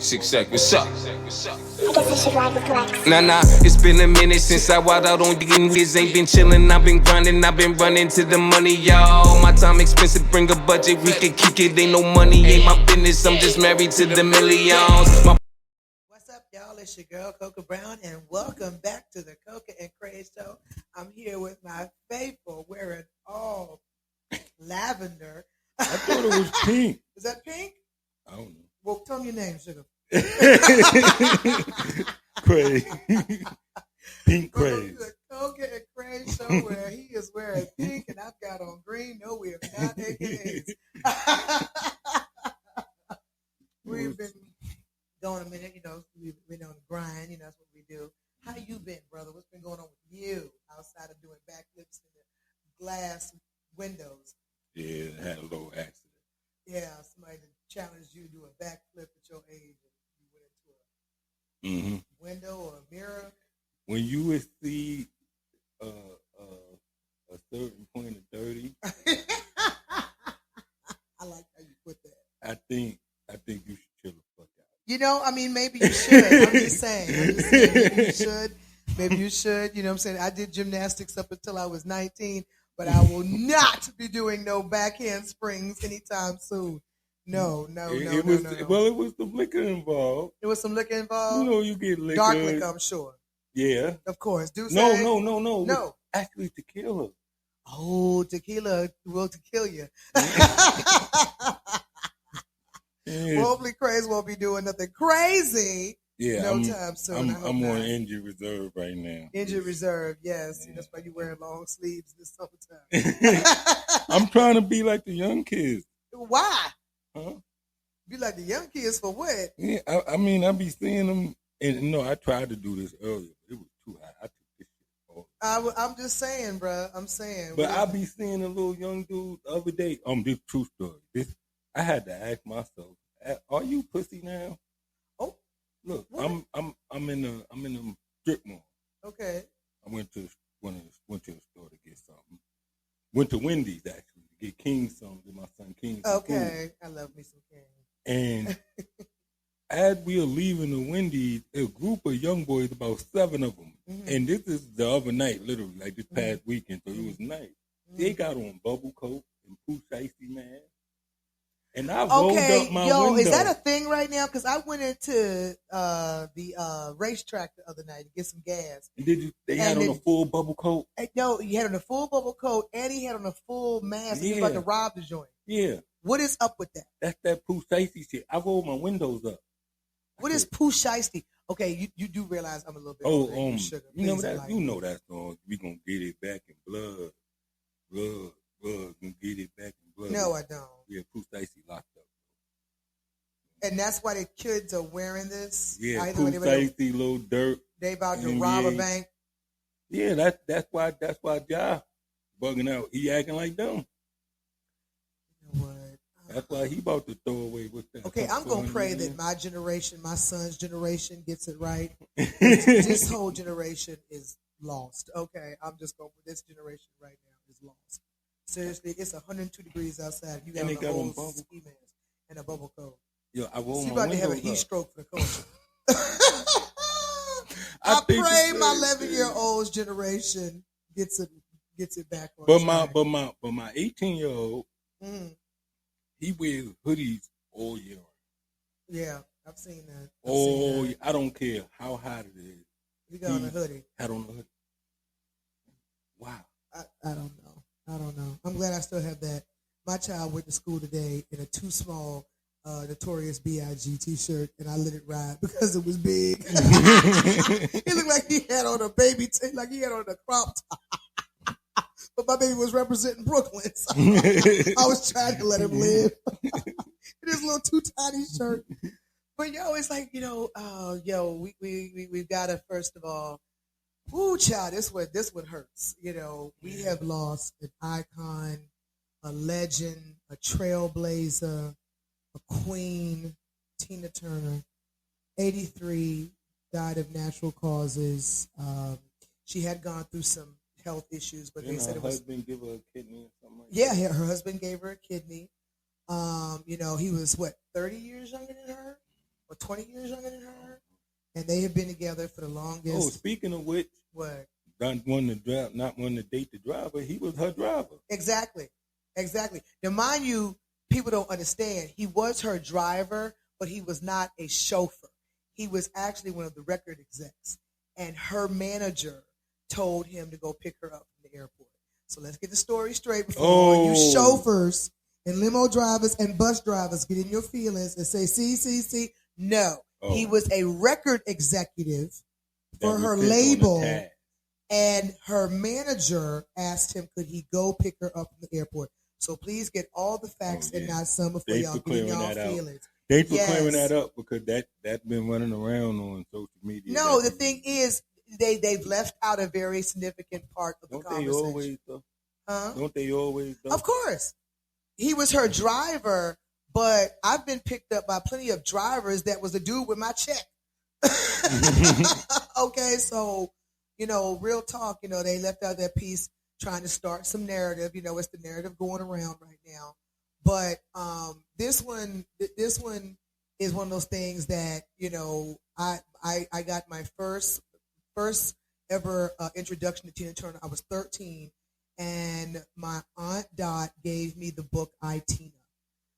6 seconds, what's up? Nah, it's been a minute since I walked out on getting kids. Ain't been chillin', I've been grinding, I've been running to the money, y'all. My time expensive, bring a budget, we can kick it. Ain't no money, ain't my business, I'm just married to the millions. What's up, y'all? It's your girl, Cocoa Brown, and welcome back to the Cocoa and Crazed Show. I'm here with my faithful, wearing all lavender. I thought it was pink. Is that pink? I don't know. Well, tell me your name, sugar. Craze. Pink Craze. The Cocoa and Crazed Show where he is wearing pink and I've got on green. No, we are not AKAs. We've been going a minute, we've been on the grind, that's what we do. How you been, brother? What's been going on with you outside of doing backflips in the glass windows? Yeah, I had a little accident. Yeah, somebody challenged you to do a backflip at your age. You went into a window or a mirror. When you would see a certain point of 30, I like how you put that. I think you should chill the fuck out. Maybe you should. I'm just saying maybe you should. Maybe you should. You know what I'm saying? I did gymnastics up until I was 19, but I will not be doing no backhand springs anytime soon. No. Well, it was some liquor involved. It was some liquor involved? You get liquor. Dark liquor, I'm sure. Yeah. Of course. No. Actually, tequila. Oh, tequila will kill you. Yeah. Well, hopefully Craze won't be doing nothing crazy. Yeah, time soon. I'm on injured reserve right now. Injured reserve, yes. Yeah. That's why you're wearing long sleeves this summertime. I'm trying to be like the young kids. Why? Huh? Be like the young kids for what? Yeah, I be seeing them, and I tried to do this earlier, but it was too hot. I took this shit off. I'm just saying, bro. I'm saying. But I be seeing a little young dude the other day. This true story. I had to ask myself, are you pussy now? Oh, look, what? I'm in a strip mall. Okay. I went to the store to get something. Went to Wendy's actually to get King something. Get my son King some okay, food. I love me some King. And as we are leaving the Wendy's, a group of young boys, about 7 of them, and this is the other night, literally, like this past weekend, so it was nice. They got on bubble coat and poo shiesty man. And I rolled up my window. Is that a thing right now? Because I went into the racetrack the other night to get some gas. And they had on a full bubble coat? No, he had on a full bubble coat, and he had on a full mask. Yeah. He was about to rob the joint. Yeah. What is up with that? That's that poo shiesty shit. I rolled my windows up. What is poo shiesty? Okay, you do realize I'm a little bit older than you, sugar. You know that song. We gonna get it back in blood. Gonna get it back in blood. No, I don't. Yeah, poo shiesty locked up. And that's why the kids are wearing this. Yeah, poo shiesty, little dirt. They about to rob a bank. Yeah, that's why Ja bugging out. He acting like them. You know what? That's why he about to throw away with that. Okay, I'm going to pray that my generation, my son's generation gets it right. This whole generation is lost. Okay, I'm just going for this generation right now is lost. Seriously, it's 102 degrees outside. You got a whole ski mask and a bubble coat. Yo, I roll my about to have a heat stroke for the culture. I pray my 11-year-old's generation gets it back on track. But my 18-year-old, he wears hoodies all year. Yeah, I've seen that. I don't care how hot it is. He got on a hoodie. Had on a hoodie. Wow. I don't know. I'm glad I still have that. My child went to school today in a too small Notorious B.I.G. t-shirt, and I let it ride because it was big. It looked like he had on a like he had on a crop top. But my baby was representing Brooklyn, so I was trying to let him live. In his little too tiny shirt. But it's like, we've got to, first of all, child, this one hurts. We have lost an icon, a legend, a trailblazer, a queen, Tina Turner, 83, died of natural causes. She had gone through some health issues, but they said it was. Her husband gave her a kidney or something like that? Yeah, her husband gave her a kidney. He was 30 years younger than her? or 20 years younger than her. And they have been together for the longest. Oh, speaking of which, what? Not wanting to date the driver, he was her driver. Exactly. Now, mind you, people don't understand. He was her driver, but he was not a chauffeur. He was actually one of the record execs. And her manager told him to go pick her up from the airport. So let's get the story straight before all you chauffeurs and limo drivers and bus drivers get in your feelings and say, see. No. He was a record executive for her label. And her manager asked him, could he go pick her up from the airport? So please get all the facts and not some before y'all get in y'all feelings. Thanks for clearing that up, because that's been running around on social media. No, the thing is, they've left out a very significant part of the conversation. Don't they always, though? Huh? Don't they always, though? Of course. He was her driver, but I've been picked up by plenty of drivers that was a dude with my check. Okay, so, real talk, they left out that piece trying to start some narrative. It's the narrative going around right now. But this one is one of those things that, I got my first ever introduction to Tina Turner. I was 13, and my Aunt Dot gave me the book I, Tina.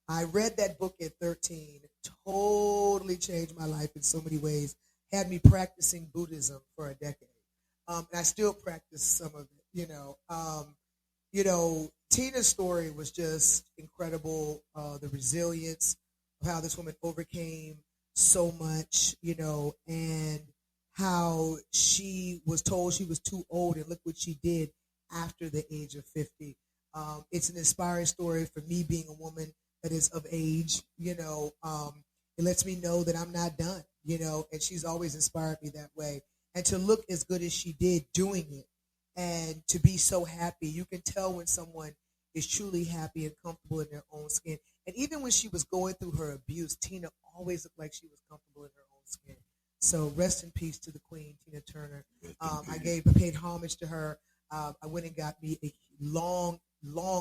I read that book at 13. Totally changed my life in so many ways. Had me practicing Buddhism for a decade. And I still practice some of it. Tina's story was just incredible. The resilience of how this woman overcame so much, and how she was told she was too old, and look what she did after the age of 50. It's an inspiring story for me, being a woman that is of age. It lets me know that I'm not done, and she's always inspired me that way. And to look as good as she did doing it, and to be so happy. You can tell when someone is truly happy and comfortable in their own skin. And even when she was going through her abuse, Tina always looked like she was comfortable in her own skin. So rest in peace to the queen, Tina Turner. I paid homage to her. I went and got me a long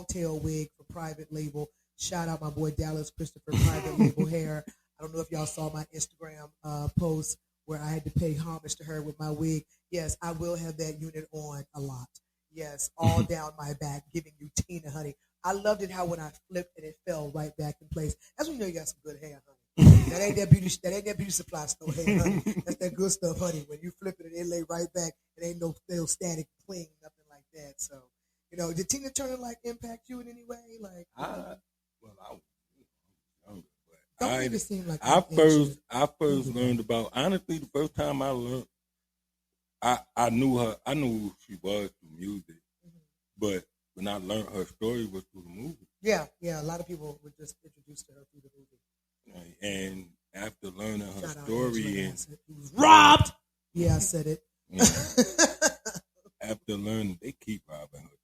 tail wig for private label. Shout out my boy Dallas Christopher, private label hair. I don't know if y'all saw my Instagram post where I had to pay homage to her with my wig. Yes, I will have that unit on a lot. Yes, all down my back, giving you Tina, honey. I loved it how when I flipped and it fell right back in place. That's when you know you got some good hair, honey. That ain't that beauty supply store hair, honey. That's that good stuff, honey. When you flip it, it lay right back. It ain't no static cling, nothing like that. So, did Tina Turner impact you in any way? Don't make it seem like I first learned about, honestly, the first time I learned, I knew her. I knew who she was through music, but when I learned her story was through the movie. Yeah. A lot of people were just introduced to her through the movie. Right. And after learning her story, and he was robbed. Yeah, I said it. After learning, they keep robbing her too.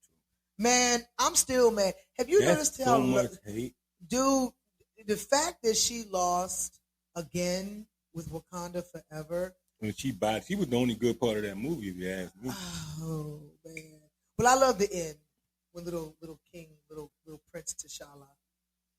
Man, I'm still mad. Have you noticed how much hate, dude? The fact that she lost again with Wakanda Forever. When she was the only good part of that movie, if you ask me. Oh man! But I love the end when little Prince T'Challa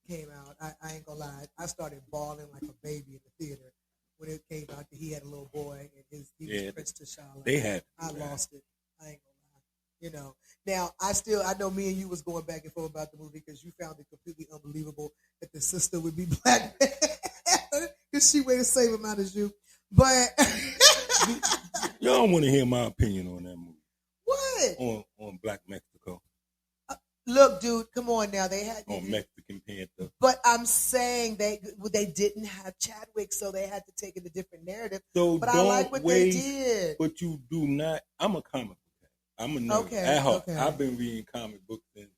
came out. I ain't gonna lie, I started bawling like a baby in the theater when it came out that he had a little boy and he was Prince T'Challa. I lost it. I ain't gonna lie. Now I know me and you was going back and forth about the movie because you found it completely unbelievable that the sister would be black because she weighed the same amount as you. But y'all don't want to hear my opinion on that movie. What? On Black Mexico. Look, dude, come on now. They had on Mexican Panther. But I'm saying they didn't have Chadwick, so they had to take it a different narrative. So but I like what they did. But you do not. I'm a comic book guy. I'm a nerd. At heart. I've been reading comic books since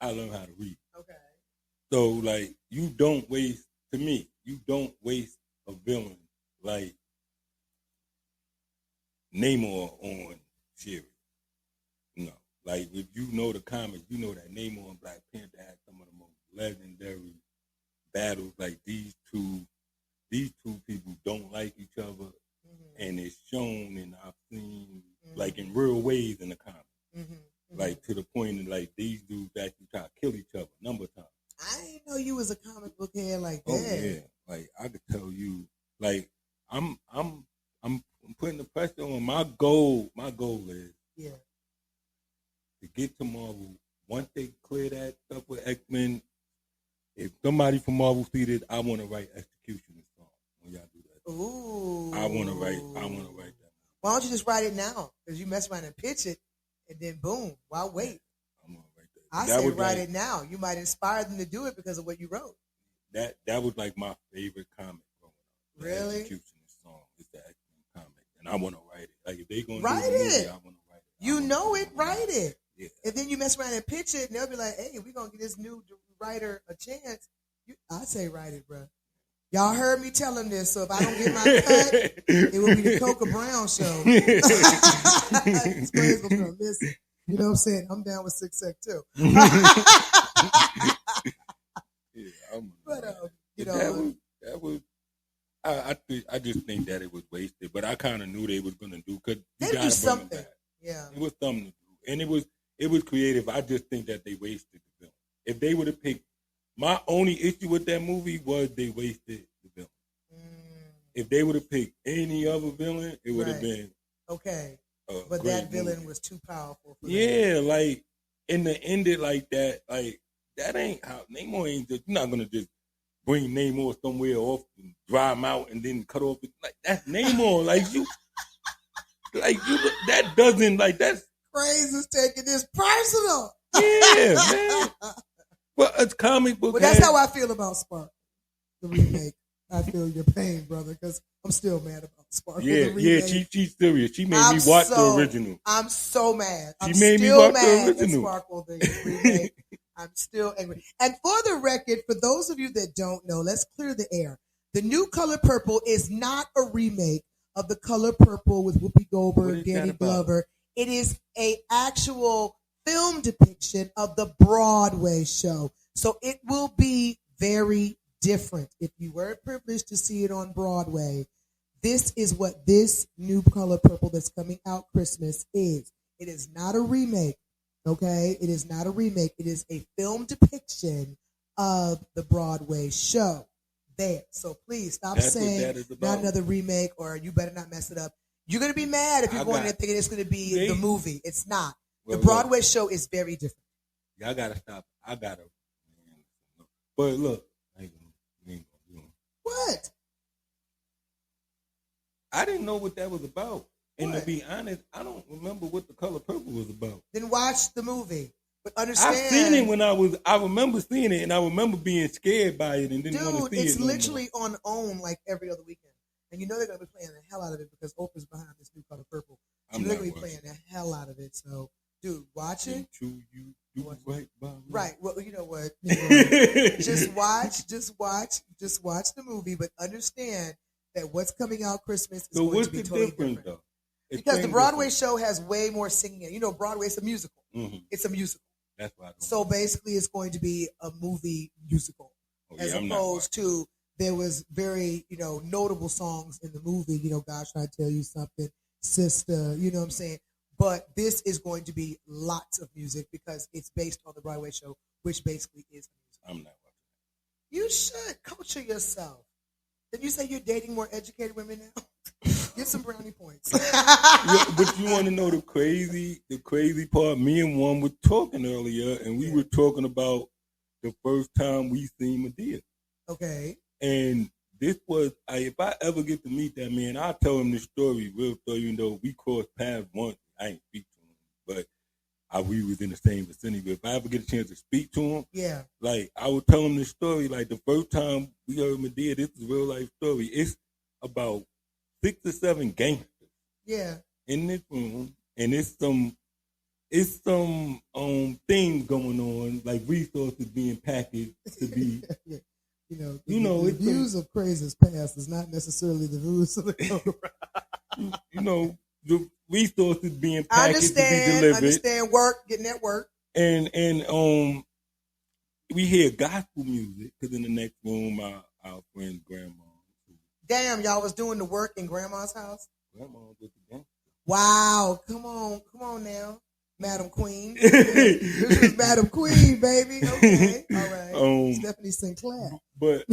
I learned how to read. Okay. So you don't waste. To me, you don't waste a villain like Namor on series. No. If you know the comics, you know that Namor and Black Panther had some of the most legendary battles. These two people don't like each other, and it's shown in I've seen in real ways in the comics. To the point that these dudes actually try to kill each other a number of times. I didn't know you was a comic book head like that. Oh yeah, I could tell you. I'm putting the pressure on. My goal is to get to Marvel. Once they clear that stuff with X-Men, if somebody from Marvel see it, I want to write Executioner's song when y'all do that. Ooh. I want to write that. Why don't you just write it now? Because you mess around and pitch it, and then boom, why wait? I'm gonna write that. I say write it now. You might inspire them to do it because of what you wrote. That was like my favorite comic growing up. Really? Executioner's song is the X-Men comic, and I want to write it. Like if they gonna write do the movie, it. I want to write it. You know it, write it. Yeah. And then you mess around and pitch it, and they'll be like, "Hey, we're gonna give this new writer a chance." I say write it, bro. Y'all heard me tell him this, so if I don't get my cut, it will be the Cocoa Brown show. It's crazy, I'm gonna miss it. You know what I'm saying? I'm down with 6 Sec too. But you know, that was. I just think that it was wasted, but I kind of knew they was gonna do because they do something. Yeah, it was something to do, and it was creative. I just think that they wasted the film. If they would have picked, my only issue with that movie was they wasted the villain. If they would have picked any other villain, it would have been okay. But that villain was too powerful for them. Like in the ended like that, like that ain't how Namor ain't just, you're not gonna just bring Namor somewhere off and dry him out and then cut off it. Like that's Namor. Like you that doesn't like that's Crazed is taking this personal. Yeah, man. Well, it's comic book. Well, that's how I feel about Spark, the remake. I feel your pain, brother, because I'm still mad about Spark. Yeah, she's serious. She made me watch the original. I'm so mad. She made me watch the original. Sparkle, the remake. I'm still angry. And for the record, for those of you that don't know, let's clear the air. The new Color Purple is not a remake of the Color Purple with Whoopi Goldberg, Danny Glover. It is a actual film depiction of the Broadway show. So it will be very different. If you were privileged to see it on Broadway, this is what this new Color Purple that's coming out Christmas is. It is not a remake, okay? It is not a remake. It is a film depiction of the Broadway show. There. So please stop saying not another remake or you better not mess it up. You're going to be mad if you're going there thinking it's going to be the movie. It's not. Well, the Broadway show is very different. Y'all got to stop. I got to. But look. What? I didn't know what that was about. And to be honest, I don't remember what the Color Purple was about. Then watch the movie. But understand. I've seen it I remember seeing it, and I remember being scared by it and didn't want to see it. It's literally on OWN like every other weekend. And you know they're going to be playing the hell out of it because Oprah's behind this new Color Purple. So they're going to be playing the hell out of it. So, dude, watch it. Right. Well, you know what? Just watch the movie, but understand that what's coming out Christmas is going to be totally different. Though? Because the Broadway show has way more singing in it. You know, Broadway is a musical. Mm-hmm. It's a musical. That's why. So basically, it's going to be a movie musical, as opposed to there was very notable songs in the movie. God, should I tell you something, sister? You know what I'm saying? But this is going to be lots of music because it's based on the Broadway show, which basically is music. I'm not watching. You should culture yourself. Did you say you're dating more educated women now? Get some brownie points. But you want to know the crazy part? Me and one were talking earlier, and we were talking about the first time we seen Medea. Okay. And this was, if I ever get to meet that man, I'll tell him this story real so we crossed paths once. I ain't speak to him, but we was in the same vicinity. But if I ever get a chance to speak to him, like I would tell him this story. Like the first time we heard Medea, this is a real life story. It's about 6 or 7 gangsters. Yeah. In this room, and it's some things going on, like resources being packaged to be. The views of Crazed's past is not necessarily the views of the the resources being packaged to be delivered. Understand work, getting that work. And we hear gospel music because in the next room our friend's grandma. Damn, y'all was doing the work in grandma's house? Grandma was the gangster. Wow, come on now. Madam Queen. This is Madam Queen, baby. Okay. All right. Stephanie Sinclair. But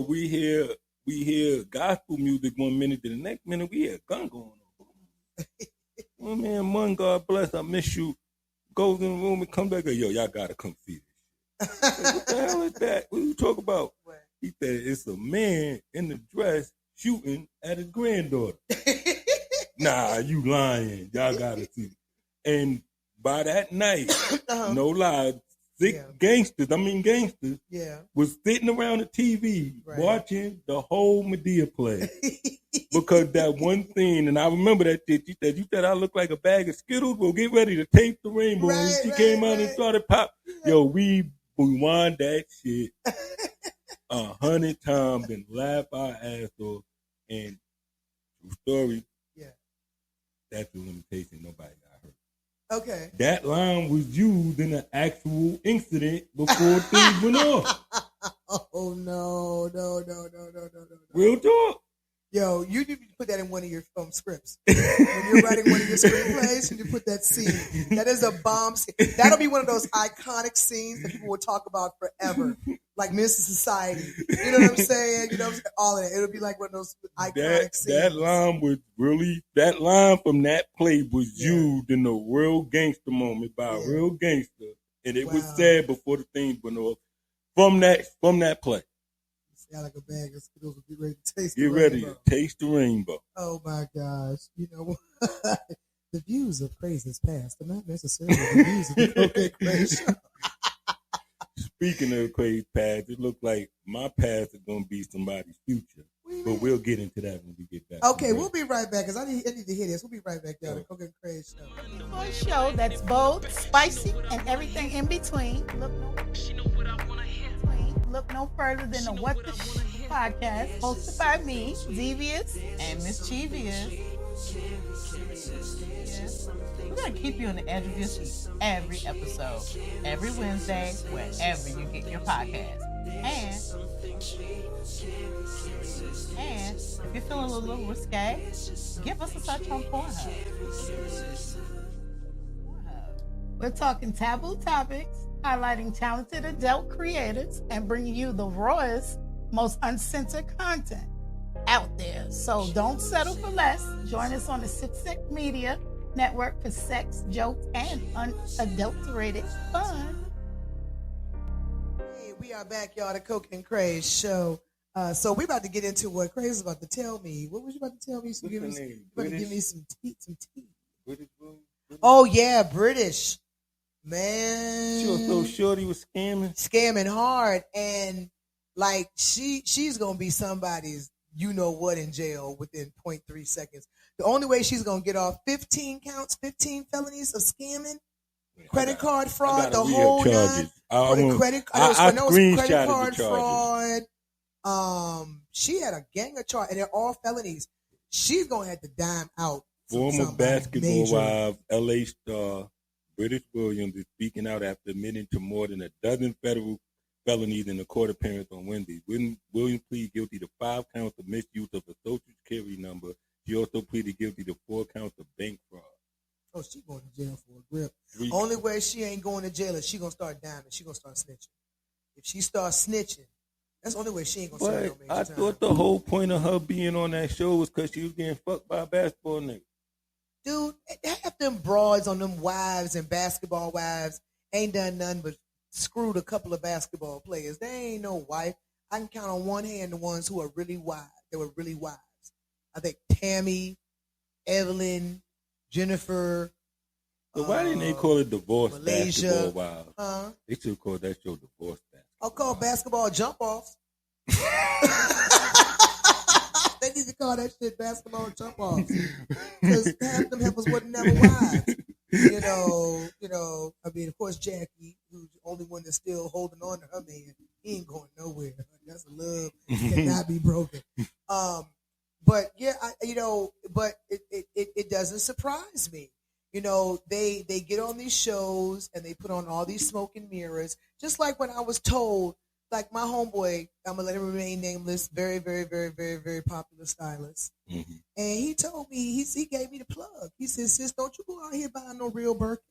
we hear we hear gospel music 1 minute, then the next minute we hear a gun going on. Oh man, one, God bless, I miss you. Goes in the room and comes back and yo, y'all gotta come see this shit. What the hell is that? What you talk about? What? He said it's a man in the dress shooting at his granddaughter. Nah, you lying. Y'all gotta see. And by that night, no lie, gangsters was sitting around the TV watching the whole Medea play. Because that one scene, and I remember that shit, you said I look like a bag of Skittles. Well, get ready to taste the rainbow. And she came out and started pop. Yo, we rewind that shit 100 times and laugh our ass off. And true story, that's the limitation. Nobody got hurt. Okay. That line was used in an actual incident before things went off. Oh, no. Real talk. Yo, you need to put that in one of your scripts. When you're writing one of your screenplays, you need to put that scene. That is a bomb scene. That'll be one of those iconic scenes that people will talk about forever. Like Mr. Society. You know what I'm saying? You know what I'm saying? All of that. It'll be like one of those iconic scenes. That line from that play was used in a real gangster moment by a real gangster. And it was said before the things went off from that play. Sound like a bag of Skittles will be ready to taste the rainbow. Get ready to taste the rainbow. Oh my gosh. You know what? The views of Crazed Past are not necessarily the views of the Cocoa and Crazed Show. Speaking of Crazed Past, it looks like my past is going to be somebody's future. But we'll get into that when we get back. Okay, we'll be right back because I need to hear this. We'll be right back, y'all. The Cocoa and Crazed Show. For a show that's bold, spicy, and everything in between. Look no further than the What the podcast, hosted by me, Devious, and Mischievous. We're going to keep you on the edge of your seat every episode, every Wednesday, wherever you get your podcast. And if you're feeling a little risque, give us a search on Pornhub. We're talking taboo topics, highlighting talented adult creators, and bringing you the rawest, most uncensored content out there. So don't settle for less. Join us on the Sick Media Network for sex, jokes, and unadulterated fun. Hey, we are back, y'all, the Cocoa and Crazed Show. So we're about to get into what Craze is about to tell me. What was you about to tell me? So give me some tea. British? Oh, yeah, British. Man. She was so shorty was scamming hard, and like she's gonna be somebody's you know what in jail within 0.3 seconds. The only way she's gonna get off 15 felonies of scamming, credit card fraud, the whole nine. Credit card fraud. She had a gang of charges, and they're all felonies. She's gonna have to dime out. Former basketball wife, LA star British Williams is speaking out after admitting to more than a dozen federal felonies in a court appearance on Wednesday. Williams pleaded guilty to 5 counts of misuse of a social security number. She also pleaded guilty to 4 counts of bank fraud. Oh, she going to jail for a grip. Only way she ain't going to jail is she going to start diming. She going to start snitching. If she starts snitching, that's the only way she ain't going to serve no major time. I thought the whole point of her being on that show was because she was getting fucked by a basketball nigga. Dude, half them broads on them wives and basketball wives ain't done nothing but screwed a couple of basketball players. They ain't no wife. I can count on one hand the ones who are really wives. They were really wives. I think Tammy, Evelyn, Jennifer. So why didn't they call it divorce Malaysia, basketball wives? They should call that show divorce basketball. I'll call basketball jump offs. They need to call that shit basketball jump offs. Because half them heifers wasn't never wives. You know, I mean, of course, Jackie, who's the only one that's still holding on to her man, he ain't going nowhere. That's a love that cannot be broken. But yeah, but it doesn't surprise me. You know, they get on these shows and they put on all these smoke and mirrors. Just like when I was told, like my homeboy, I'm gonna let him remain nameless, very, very, very, very, very popular stylist. Mm-hmm. And he told me, he gave me the plug. He said, sis, don't you go out here buying no real Birkin.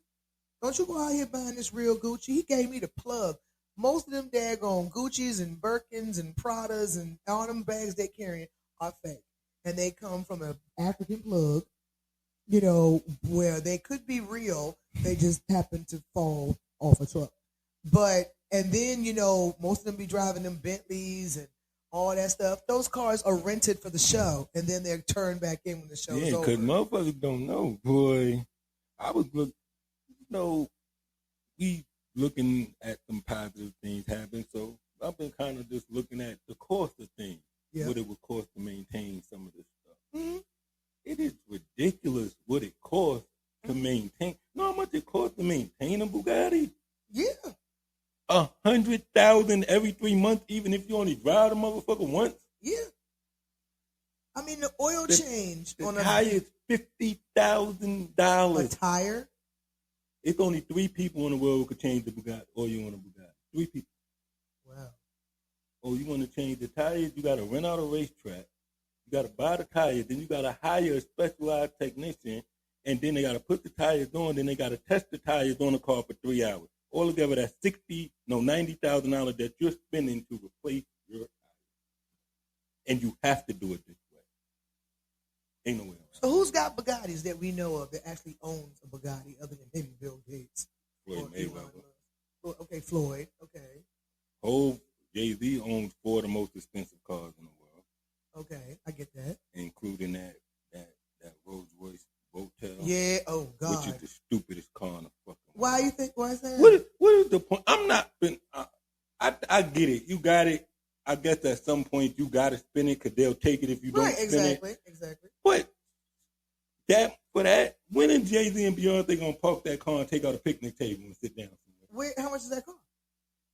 Don't you go out here buying this real Gucci. He gave me the plug. most of them daggone Gucci's and Birkins and Pradas and all them bags they carrying are fake. And they come from an African plug, you know, where they could be real. They just happen to fall off a truck. And then, you know, most of them be driving them Bentleys and all that stuff. Those cars are rented for the show, and then they're turned back in when the show is over. Yeah, because motherfuckers don't know, boy. I was looking, you know, we looking at some positive things happen, so I've been kind of just looking at the cost of things, what it would cost to maintain some of this stuff. Mm-hmm. It is ridiculous what it costs to maintain. You know how much it costs to maintain a Bugatti? Yeah. 100,000 every 3 months, even if you only drive the motherfucker once. Yeah. I mean, the oil change on a tire is $50,000. A tire? It's only 3 people in the world who could change the Bugatti oil on a Bugatti. 3 people. Wow. Oh, you want to change the tires? You got to rent out a racetrack. You got to buy the tires. Then you got to hire a specialized technician. And then they got to put the tires on. Then they got to test the tires on the car for 3 hours. All together, that's $90,000 that you're spending to replace your tires. And you have to do it this way. Ain't no way else. So who's got Bugattis that we know of that actually owns a Bugatti other than maybe Bill Gates? Floyd Mayweather. Okay, Floyd. Okay. Jay-Z owns 4 of the most expensive cars in the world. Okay, I get that. Including that Rolls-Royce Votel. Yeah, oh God. Which is the stupidest car in the fucking world. Why you think, why is that? What is the point? I get it. You got it. I guess at some point you got to spin it because they'll take it if you don't spin it. Exactly. But when is Jay-Z and Beyonce going to park that car and take out a picnic table and sit down somewhere? How much is that car?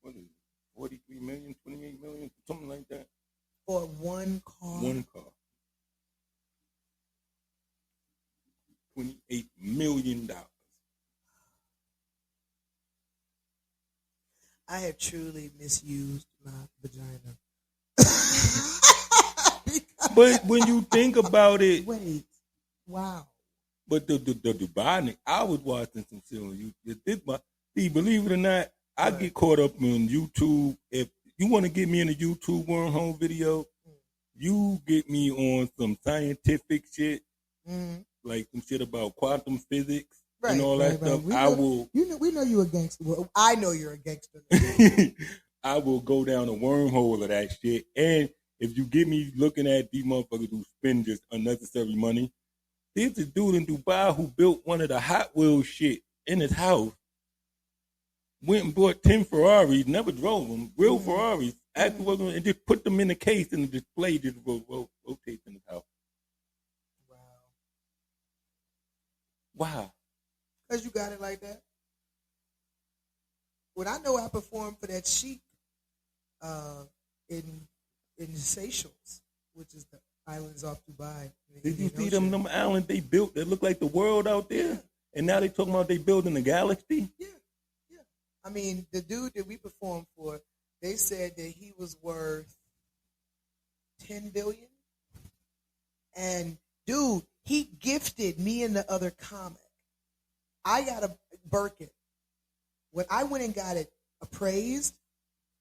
What is it? 43 million, 28 million, something like that. For one car? One car. $28 million. I have truly misused my vagina. But when you think about it, wait, wow. But the Dubai, I was watching some shit on YouTube. See, believe it or not, I get caught up on YouTube. If you want to get me in a YouTube wormhole video, you get me on some scientific shit, like some shit about quantum physics and all that stuff. We know you're a gangster. Well, I know you're a gangster. I will go down a wormhole of that shit. And if you get me looking at these motherfuckers who spend just unnecessary money, there's a dude in Dubai who built one of the Hot Wheels shit in his house. Went and bought 10 Ferraris, never drove them, real Ferraris, and just put them in the case and the display just rotates in his house. Wow. Because you got it like that? When I know I performed for that Sheik in Seychelles, which is the islands off Dubai. Did you see them islands they built that look like the world out there? Yeah. And now they talking about they building a galaxy? Yeah. I mean, the dude that we performed for, they said that he was worth $10 billion. And dude, he gifted me and the other comic. I got a Birkin. When I went and got it appraised,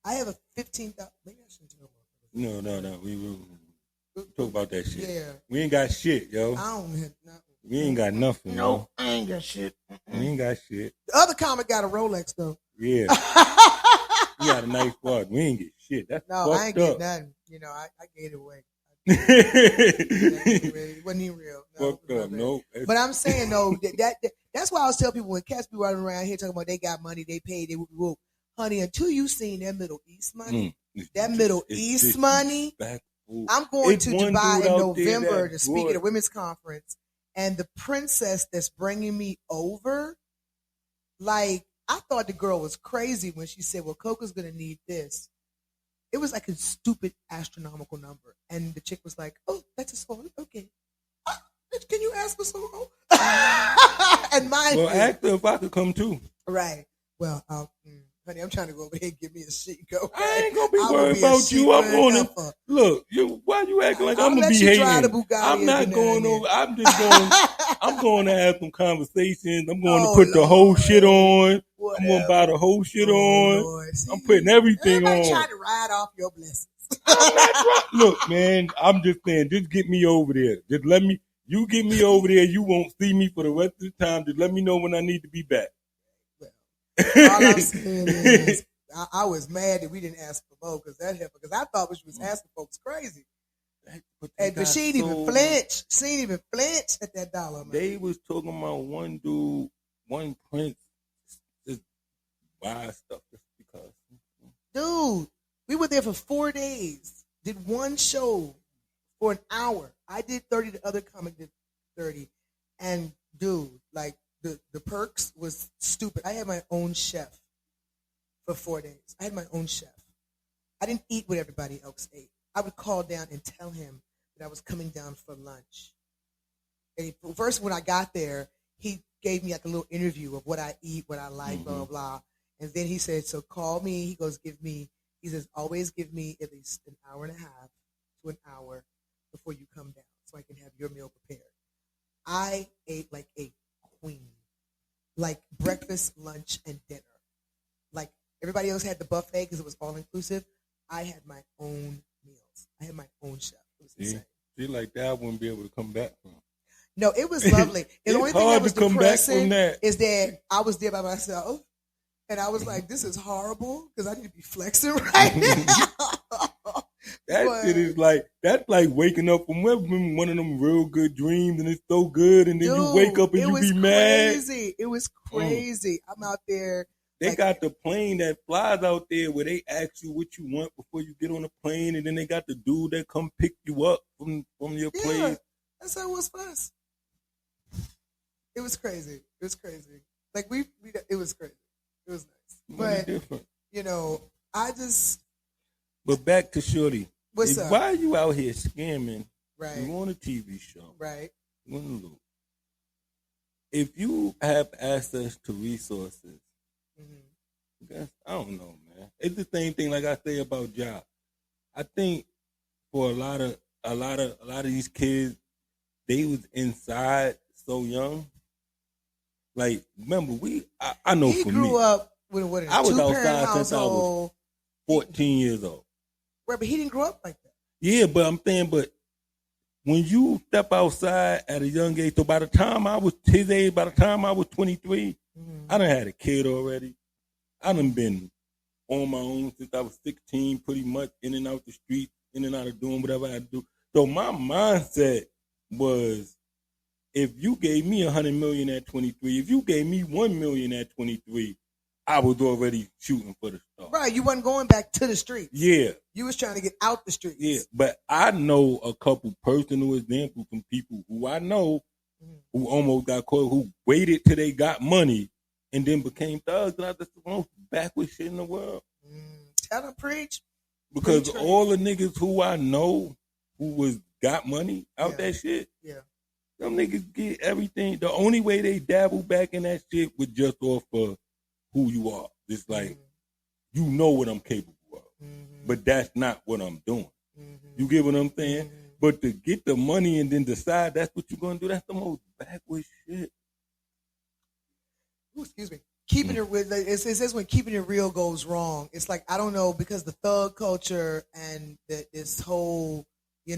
I have a $15,000. Maybe I shouldn't tell you. No. We talk about that shit. Yeah. We ain't got shit, yo. I don't have nothing. We ain't got nothing. No, I ain't got shit. We ain't got shit. The other comic got a Rolex though. Yeah. He got a nice watch. We ain't get shit. That's no, I ain't get nothing. You know, I gave it away. It wasn't even real. No, but I'm saying though that's why I was telling people when cats be running around here talking about they got money, they paid, they whoop. Honey, until you seen that Middle East money, money. I'm going to Dubai in November to speak at a women's conference, and the princess that's bringing me over, like I thought the girl was crazy when she said, "Well, Coco's gonna need this." It was like a stupid astronomical number. And the chick was like, "Oh, that's his phone. Okay. Can you ask for some more?" And well, ask her if I could come too. Right. Well, honey, I'm trying to go over here and give me a sheet. Okay? I ain't going to be worried about you. I'm going to, look, why you acting like I'm going to behave? I'm not going over. I'm going to have some conversations. I'm going to put the whole shit on. Whatever. I'm going to buy the whole shit on. Lord. See, I'm putting everything everybody on. trying to ride off your blessings. I'm not Look, man, I'm just saying, just get me over there. Just let me, you get me over there. You won't see me for the rest of the time. Just let me know when I need to be back. Well, all I'm saying is, I was mad that we didn't ask for more because that happened. Because I thought she was asking folks crazy. But she didn't even flinch. She didn't even flinch at that dollar amount. They was talking about one dude, one prince, just buy stuff just because. Dude, we were there for 4 days. Did one show for an hour. I did 30. The other comic did 30. And dude, like the perks was stupid. I had my own chef for 4 days. I had my own chef. I didn't eat what everybody else ate. I would call down and tell him that I was coming down for lunch. And first, when I got there, he gave me like a little interview of what I eat, what I like, blah, blah, blah. And then he said, so call me. He goes, he says, always give me at least an hour and a half to an hour before you come down so I can have your meal prepared. I ate like a queen, like breakfast, lunch, and dinner. Like everybody else had the buffet because it was all inclusive. I had my own meals. I had my own chef. It was insane. See, like that, I wouldn't be able to come back from. No, it was lovely. The only thing that was depressing is that I was there by myself, and I was like, "This is horrible" because I need to be flexing right now. Shit is like that's like waking up from one of them real good dreams, and it's so good, and then you wake up and you be mad. It was crazy. I'm out there. They got the plane that flies out there where they ask you what you want before you get on the plane, and then they got the dude that come pick you up from your place. That's how it was first. It was crazy. It was crazy. Like it was crazy. It was nice. But different. I just. But back to Shorty. What's up? Why are you out here scamming? Right. You on a TV show. Right. Look. If you have access to resources. I don't know, man. It's the same thing like I say about jobs. I think for a lot of these kids, they was inside so young. Like, remember, I know for me. He grew up with what? I was outside since I was 14 years old. Right, but he didn't grow up like that. Yeah, but I'm saying, when you step outside at a young age, so by the time I was his age, by the time I was 23, I done had a kid already. I done been on my own since I was 16, pretty much in and out the street, in and out of doing whatever I do. So my mindset was, if you gave me $100 million at 23, if you gave me $1 million at 23, I was already shooting for the stars. Right, you wasn't going back to the streets. Yeah. You was trying to get out the streets. Yeah, but I know a couple personal examples from people who I know who almost got caught, who waited till they got money and then became thugs. And I just the most backward shit in the world. Tell them, preach. Because all the niggas who I know who got money out that shit, them niggas get everything. The only way they dabble back in that shit was just off of who you are. It's like, you know what I'm capable of. But that's not what I'm doing. You get what I'm saying? But to get the money and then decide that's what you're going to do, that's the most backward shit. Ooh, excuse me. Keeping it real, it says when keeping it real goes wrong. It's like, I don't know, because the thug culture and this whole, I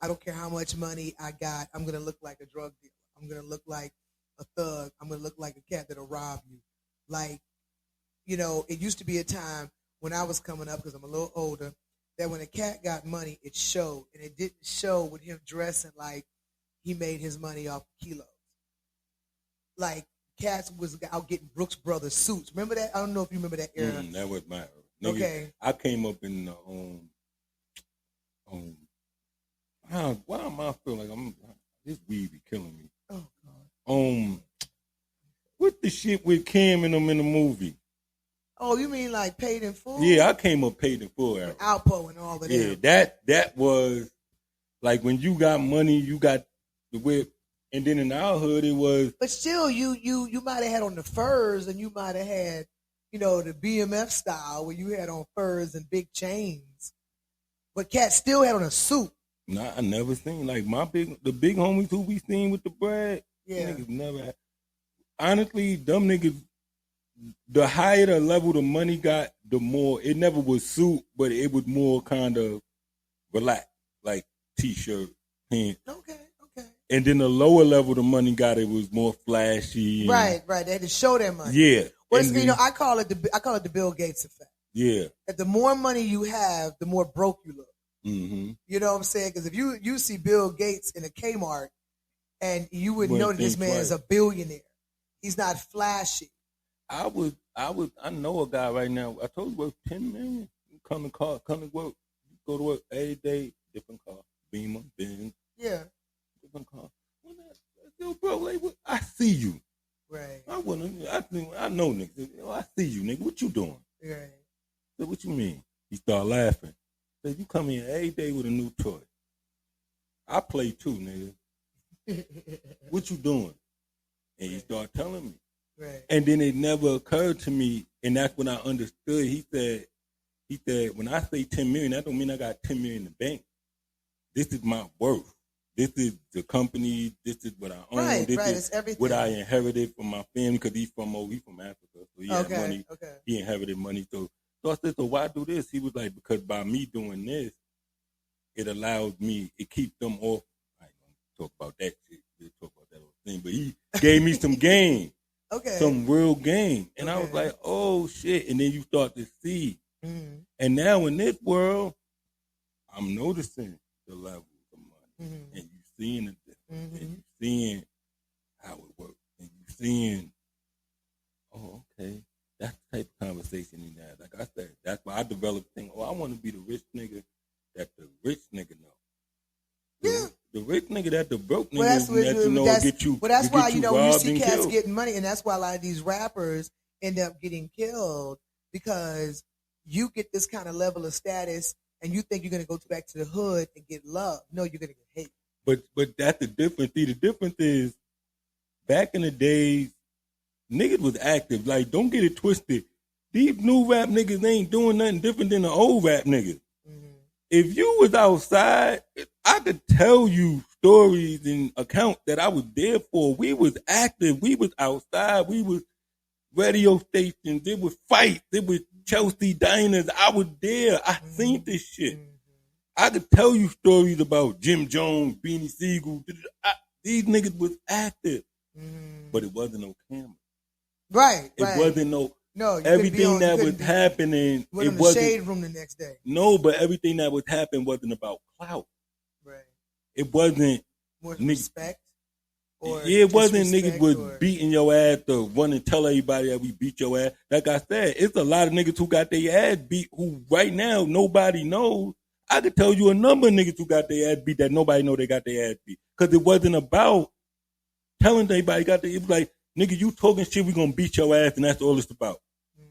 don't care how much money I got, I'm going to look like a drug dealer. I'm going to look like a thug. I'm going to look like a cat that'll rob you. Like, it used to be a time when I was coming up, because I'm a little older, that when a cat got money, it showed. And it didn't show with him dressing like he made his money off kilos. Like, cats was out getting Brooks Brothers suits. Remember that? I don't know if you remember that era. That was my era. Nigga, okay. I came up in the why am I feeling like this weed be killing me? Oh God. What the shit with Cam and them in the movie? Oh, you mean like Paid in Full? Yeah, I came up Paid in Full era. Alpo and all of that. Yeah, that was like when you got money, you got the whip. And then in our hood, it was. But still, you might have had on the furs, and you might have had, the BMF style where you had on furs and big chains. But Cat still had on a suit. Nah, I never seen like the big homies who we seen with the bread. Yeah. Niggas never had. Honestly, them niggas, the higher the level the money got, the more, it never was suit, but it was more kind of relaxed, like t-shirt, pants. Okay. And then the lower level the money got, it was more flashy. And, Right. They had to show their money. Yeah. Well, I call it the Bill Gates effect. Yeah. That the more money you have, the more broke you look. Mm-hmm. You know what I'm saying? Because if you see Bill Gates in a Kmart, and you wouldn't know that this man is a billionaire. He's not flashy. I know a guy right now. I told you worth $10 million. Come to work, go to work every day. Different car, Beamer, Benz. Yeah. Different car. Yo, bro, like, I see you. Right. I know niggas. I see you, nigga. What you doing? Right. So what you mean? He started laughing. Said, you come in every day with a new toy. I play too, nigga. What you doing? And he started telling me. Right. And then it never occurred to me, and that's when I understood. He said, when I say 10 million, that don't mean I got 10 million in the bank. This is my worth. This is the company. This is what I own. Right, this is it's everything. what I inherited from my family, because he's from Africa. So he had money. Okay. He inherited money. So I said, so why do this? He was like, because by me doing this, it allows me, it keeps them off. I ain't gonna talk about that shit. We'll talk about that whole thing. But he gave me some game. Okay. Some real game. And I was like, oh shit. And then you start to see. Mm-hmm. And now in this world, I'm noticing the level of money. Mm-hmm. And you seeing it. Mm-hmm. And you seeing how it works. And you seeing, oh, okay. That's the type of conversation he had. Like I said, that's why I developed thing. Oh, I want to be the rich nigga that the rich nigga know. Yeah. The rich nigga that the broke nigga get you. Well, that's why, you see cats killed. getting money, and that's why a lot of these rappers end up getting killed, because you get this kind of level of status and you think you're going to go back to the hood and get love. No, you're going to get hate. But that's the difference. See, the difference is, back in the days, niggas was active. Like, don't get it twisted. These new rap niggas ain't doing nothing different than the old rap niggas. Mm-hmm. If you was outside, I could tell you stories and accounts that I was there for. We was active. We was outside. We was radio stations. There was fights. There was Chelsea diners. I was there. I seen this shit. I could tell you stories about Jim Jones, Beanie Siegel. These niggas was active. But it wasn't no camera. Right. It wasn't no. No, everything that was happening, it wasn't the shade room the next day. No, but everything that was happening wasn't about clout. Right. It wasn't more respect. Or it wasn't niggas was beating your ass to run and tell everybody that we beat your ass. Like I said, it's a lot of niggas who got their ass beat who right now nobody knows. I could tell you a number of niggas who got their ass beat that nobody know they got their ass beat. Because it wasn't about telling everybody it was like, nigga, you talking shit, we gonna beat your ass, and that's all it's about.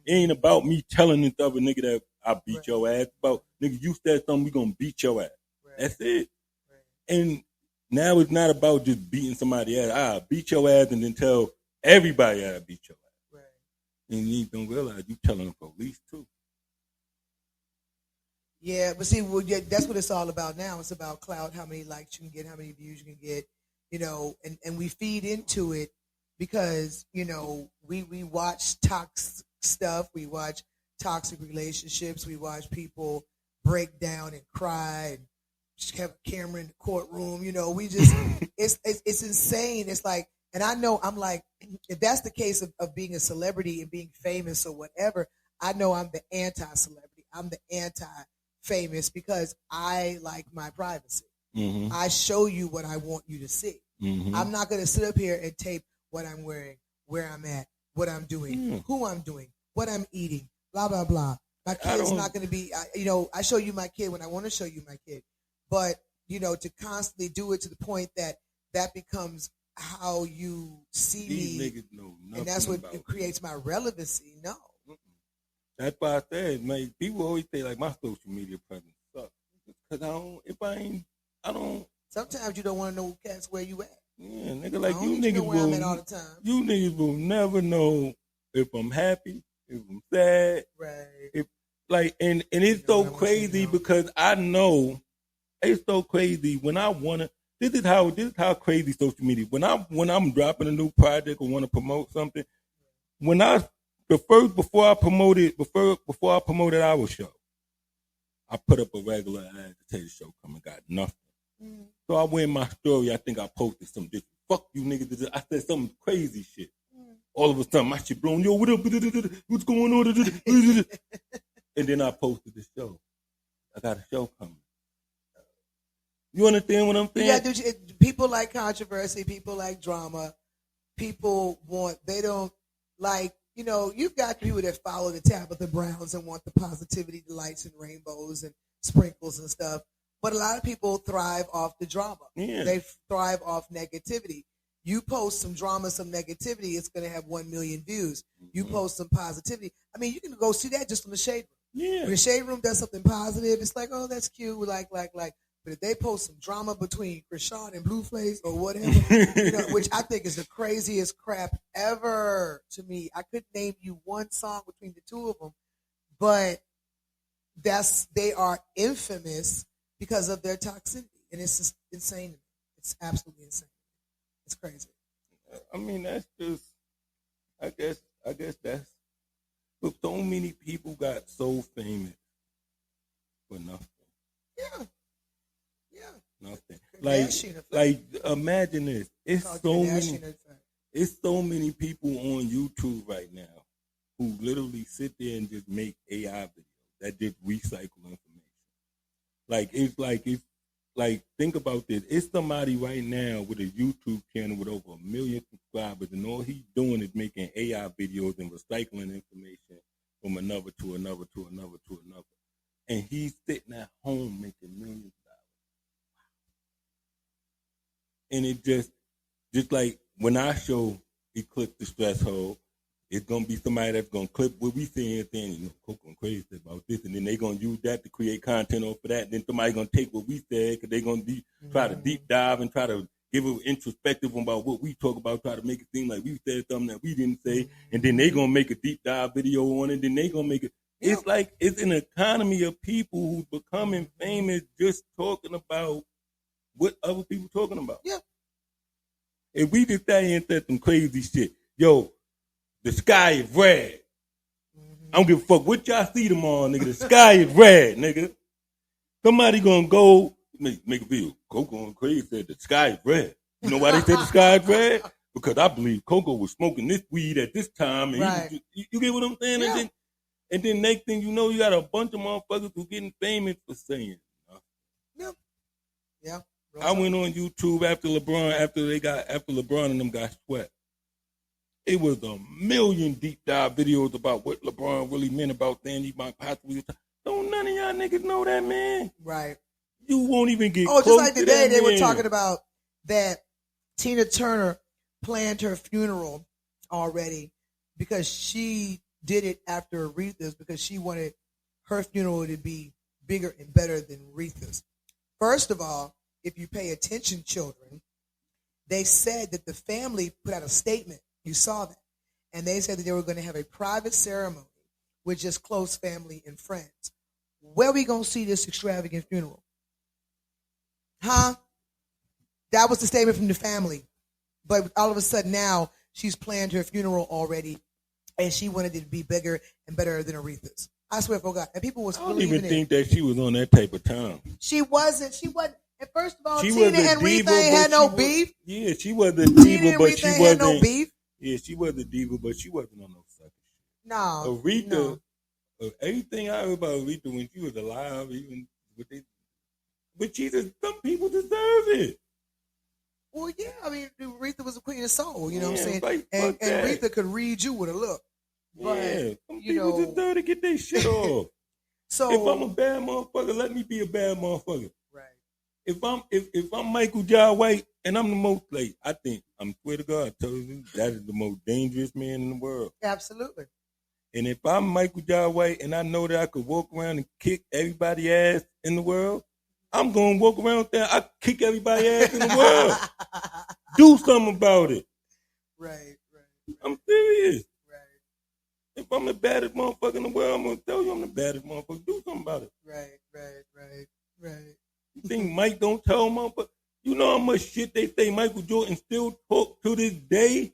It ain't about me telling this other nigga that I beat your ass. It's about, nigga, you said something, we gonna beat your ass. That's it. And now it's not about just beating somebody ass. I beat your ass and then tell everybody I beat your ass. And you don't realize you telling the police too. Yeah, but see, that's what it's all about now. It's about clout, how many likes you can get, how many views you can get, and we feed into it because, we watch toxic stuff, we watch toxic relationships, we watch people break down and cry and just have a camera in the courtroom, we just, it's insane. It's like, and I know I'm like, if that's the case of being a celebrity and being famous or whatever, I know I'm the anti-celebrity. I'm the anti-famous because I like my privacy. Mm-hmm. I show you what I want you to see. Mm-hmm. I'm not going to sit up here and tape what I'm wearing, where I'm at, what I'm doing, who I'm doing, what I'm eating, blah, blah, blah. My kid's not going to be, I show you my kid when I want to show you my kid. But, to constantly do it to the point that becomes how you see These me. Niggas know nothing, and that's what creates my relevancy. No. That's why I said, man, people always say, like, my social media presence sucks. Because I don't. Sometimes you don't want to know cats where you at. Yeah, nigga, like, you niggas will never know if I'm happy, if I'm sad. Right. And it's so crazy because I know it's so crazy when I want to. This is how crazy social media. When I'm dropping a new project or want to promote something, before I promoted our show, I put up a regular ad to tell the show coming, got nothing. Mm. So I went in my story. I think I posted some different. Fuck you niggas. I said some crazy shit. Mm. All of a sudden, my shit blown. Yo, what up? What's going on? And then I posted the show. I got a show coming. You understand what I'm saying? People like controversy. People like drama. They don't like, you've got people that follow the Tabitha Browns and want the positivity, the lights and rainbows and sprinkles and stuff. But a lot of people thrive off the drama. Yeah. They thrive off negativity. You post some drama, some negativity, it's going to have 1 million views. Mm-hmm. You post some positivity. I mean, you can go see that just from the Shade Room. Yeah. When the Shade Room does something positive, it's like, oh, that's cute. Like. But if they post some drama between Krishan and Blueface or whatever, which I think is the craziest crap ever to me. I couldn't name you one song between the two of them, but they are infamous because of their toxicity, and it's just insane to me. It's absolutely insane. It's crazy. I mean, that's just. I guess that's. Look, so many people got so famous for nothing. Yeah. Nothing. Like imagine this. It's so many people on YouTube right now who literally sit there and just make AI videos that just recycle information. Like think about this. It's somebody right now with a YouTube channel with over 1 million subscribers, and all he's doing is making AI videos and recycling information from another to another to another to another. And he's sitting at home making millions. And it just like when I show Eclipse the Stress Hole, it's going to be somebody that's going to clip what we saying, saying, Cocoa and Crazed about this, and then they're going to use that to create content off of that. And then somebody's going to take what we said, because they're going to try to deep dive and try to give an introspective about what we talk about, try to make it seem like we said something that we didn't say, and then they're going to make a deep dive video on it, then they're going to make it. It's like it's an economy of people who's becoming famous just talking about what other people talking about. Yeah. If we just sat here and said some crazy shit, yo, the sky is red. I don't give a fuck what y'all see tomorrow, nigga. The sky is red, nigga. Somebody gonna go make a video. Cocoa and Crazed said the sky is red. You know why they said the sky is red? Because I believe Cocoa was smoking this weed at this time. And right. You get what I'm saying? Yeah. And then next thing you know, you got a bunch of motherfuckers who getting famous for saying. Yeah. I went on YouTube after LeBron and them got swept. It was 1 million deep dive videos about what LeBron really meant about saying he might possibly. Don't none of y'all niggas know that, man. Right. You won't even get close just like to today, that, they man. were talking about that Tina Turner planned her funeral already because she did it after Aretha's because she wanted her funeral to be bigger and better than Aretha's. First of all, if you pay attention, children, they said that the family put out a statement. You saw that. And they said that they were going to have a private ceremony with just close family and friends. Where are we going to see this extravagant funeral? Huh? That was the statement from the family. But all of a sudden now, she's planned her funeral already, and she wanted it to be bigger and better than Aretha's. I swear for God. And people was I don't even think that she was on that type of time. She wasn't. And first of all, Tina and Aretha ain't had no beef. Yeah, she was a diva, but she wasn't. No beef. Yeah, she was a diva, but she wasn't on no sucker shit. No. Aretha, everything I heard about Aretha when she was alive, even but some people deserve it. Well, yeah, I mean, Aretha was a queen of soul, you know what I'm saying? Like, and Aretha could read you with a look. But, yeah, some people deserve to get their shit off. So if I'm a bad motherfucker, let me be a bad motherfucker. Right. If I'm Michael Jai White and I'm the most, like, I think, I'm swear to God, I told you, that is the most dangerous man in the world. Absolutely. And if I'm Michael Jai White and I know that I could walk around and kick everybody's ass in the world, I'm going to walk around there, I kick everybody's ass in the world. Do something about it. Right. I'm serious. Right. If I'm the baddest motherfucker in the world, I'm going to tell you I'm the baddest motherfucker. Do something about it. Right. You think Mike don't tell motherfucker? You know how much shit they say Michael Jordan still talk to this day?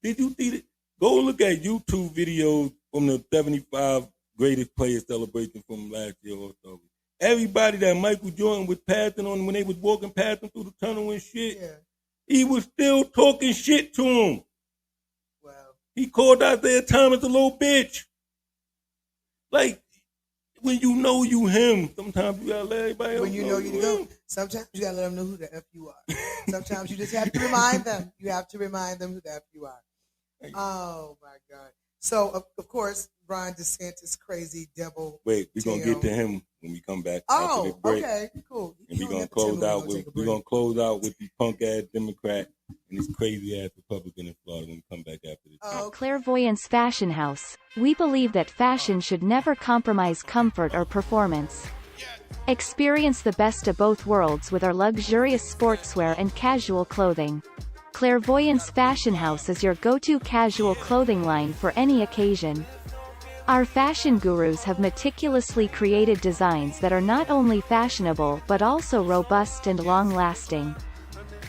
Did you see it? Go look at YouTube videos from the 75 greatest players celebration from last year or so. Everybody that Michael Jordan was passing on when they was walking past him through the tunnel and shit, he was still talking shit to him. Wow. He called Isaiah Thomas a little bitch. Like, when you know you him, sometimes you gotta let everybody else when you know you go. Sometimes you gotta let them know who the F you are. Sometimes you just have to remind them. You have to remind them who the F you are. Oh my God. So of course, Ron DeSantis, crazy devil. Wait, we're gonna get to him when we come back. Oh, after the break. okay, cool. And we're gonna close out with the punk ass Democrat and this crazy ass Republican in Florida when we come back after this. At Clairvoyance Fashion House, we believe that fashion should never compromise comfort or performance. Experience the best of both worlds with our luxurious sportswear and casual clothing. Clairvoyance Fashion House is your go-to casual clothing line for any occasion. Our fashion gurus have meticulously created designs that are not only fashionable but also robust and long-lasting.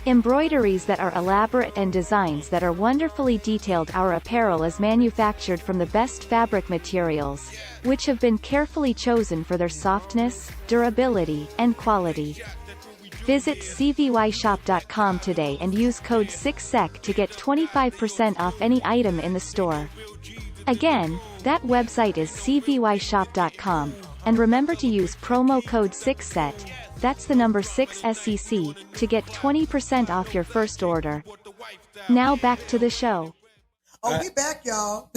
Embroideries that are elaborate and designs that are wonderfully detailed. Our apparel is manufactured from the best fabric materials, which have been carefully chosen for their softness, durability, and quality. Visit cvyshop.com today and use code 6SEC to get 25% off any item in the store. Again, that website is cvyshop.com, and remember to use promo code 6SET, that's the number 6SEC, to get 20% off your first order. Now back to the show. Oh, we back, y'all.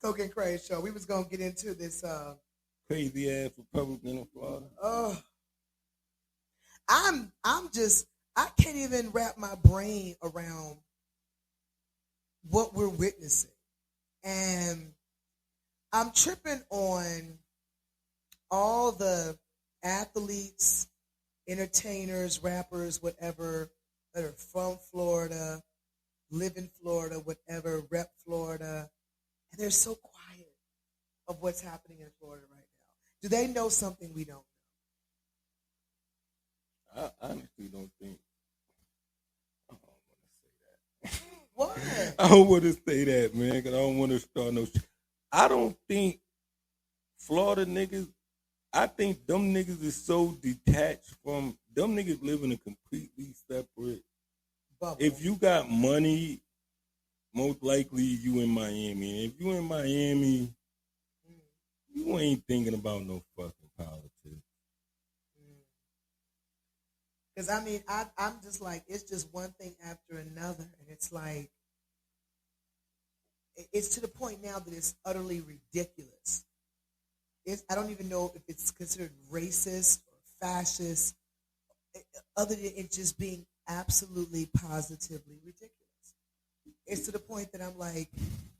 Cocoa and Crazed Show. We was gonna get into this crazy ass Republican in Florida. I can't even wrap my brain around what we're witnessing. And I'm tripping on all the athletes, entertainers, rappers, whatever, that are from Florida, live in Florida, whatever, rep Florida. And they're so quiet of what's happening in Florida right now. Do they know something we don't know? I honestly don't think. I don't want to say that. What? I don't want to say that, man, because I don't want to start no shit. I don't think Florida niggas, I think them niggas is so detached from, them niggas live in a completely separate bubble. If you got money, most likely you in Miami. And if you in Miami, you ain't thinking about no fucking politics. Because, I mean, I'm just like, it's just one thing after another. And it's like, it's to the point now that it's utterly ridiculous. I don't even know if it's considered racist or fascist, other than it just being absolutely, positively ridiculous. It's to the point that I'm like,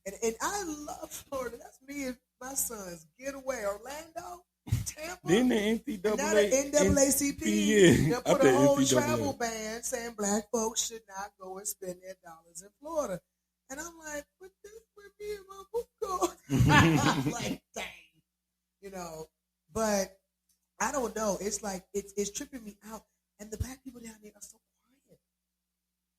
and I love Florida. That's me and my sons. Getaway, Orlando, Tampa. Then the NCAA. And now the NAACP. Yeah. They put a whole travel ban saying black folks should not go and spend their dollars in Florida. And I'm like, but this where me and my book go. I'm like, dang. You know, but I don't know. It's like, it's tripping me out. And the black people down there are so quiet.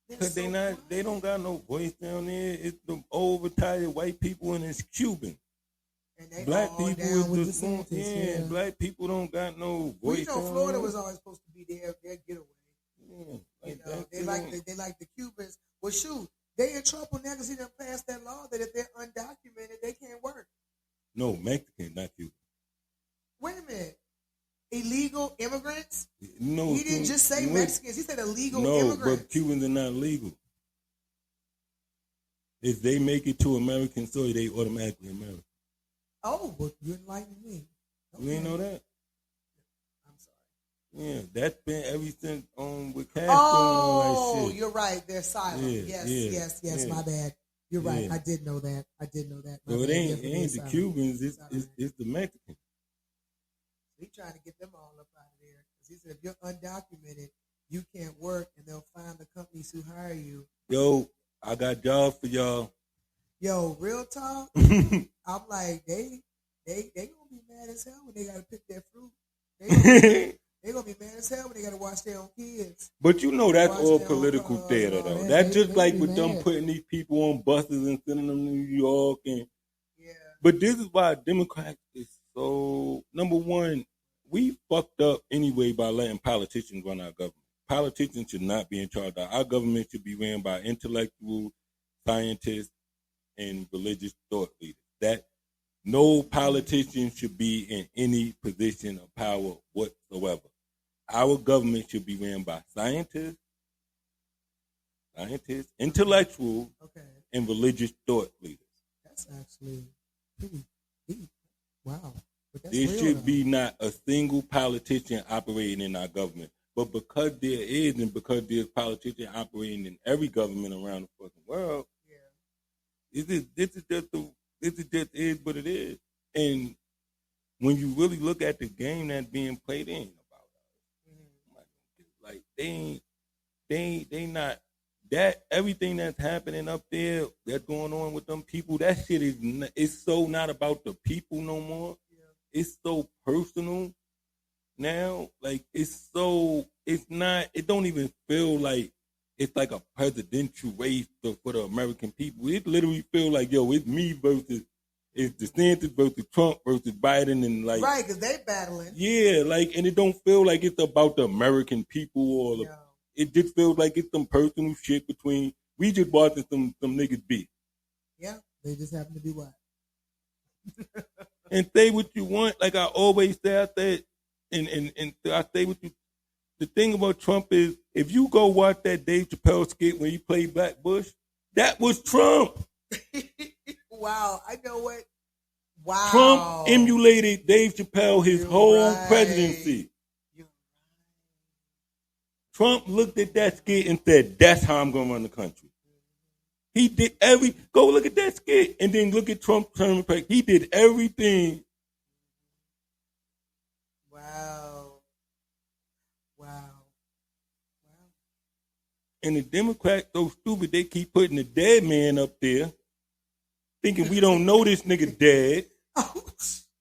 Because they don't got no voice down there. It's the old retired white people and it's Cuban. And they black all people down with is DeSantis, yeah, black people don't got no voice. You know, Florida was always supposed to be their getaway. Yeah, like you know, they like the Cubans. Well, shoot, they in trouble now because they done passed that law that if they're undocumented, they can't work. No, Mexican, not Cuban. Wait a minute. Illegal immigrants? No, he didn't just say Mexicans. He said illegal immigrants. No, but Cubans are not legal. If they make it to American soil, they automatically American. Oh, but you enlightened me. Okay. You ain't know that? I'm sorry. Yeah, that's been ever since with Castro and all that shit. You're right. They're silent. Yeah, yes. My bad. You're right. I did know that. So it ain't the Cubans. It's the Mexicans. He trying to get them all up out of there. Because he said, if you're undocumented, you can't work, and they'll find the companies who hire you. Yo, I got jobs for y'all. Yo, real talk. I'm like, they gonna be mad as hell when they gotta pick their fruit. They They're going to be mad as hell when they got to watch their own kids. But you know that's Watch all their political own, theater, though. they- That's just they like be with them mad. putting these people on buses and sending them to New York. And Yeah. But this is why Democrats is so, number one, we fucked up anyway by letting politicians run our government. Politicians should not be in charge. Our government should be ran by intellectual scientists and religious thought leaders. That no politician should be in any position of power whatsoever. Our government should be ran by scientists, intellectual, and religious thought leaders. That's actually pretty deep. Wow. But that's There real, should though. be not a single politician operating in our government. But because there is, and because there's politicians operating in every government around the fucking world, this is just is what it is. And when you really look at the game that's being played in about us, like they not that everything that's happening up there that's going on with them people, that shit is so not about the people no more. It's so personal now. Like it don't even feel like it's like a presidential race for the American people. It literally feel like, yo, it's me versus, it's DeSantis versus Trump versus Biden, and like, right, because they battling. Yeah, like, and it don't feel like it's about the American people or the, it just feels like it's some personal shit between, we just watching some niggas beat. Yeah, they just happen to be white. And say what you want, like I always say, I said, and I say what you. The thing about Trump is, if you go watch that Dave Chappelle skit when he played Black Bush, that was Trump. Wow, I know what. Wow. Trump emulated Dave Chappelle his whole presidency. Trump looked at that skit and said, that's how I'm going to run the country. He did go look at that skit and then look at Trump turning back. He did everything. Wow. And the Democrats so stupid, they keep putting the dead man up there, thinking we don't know this nigga dead. Oh,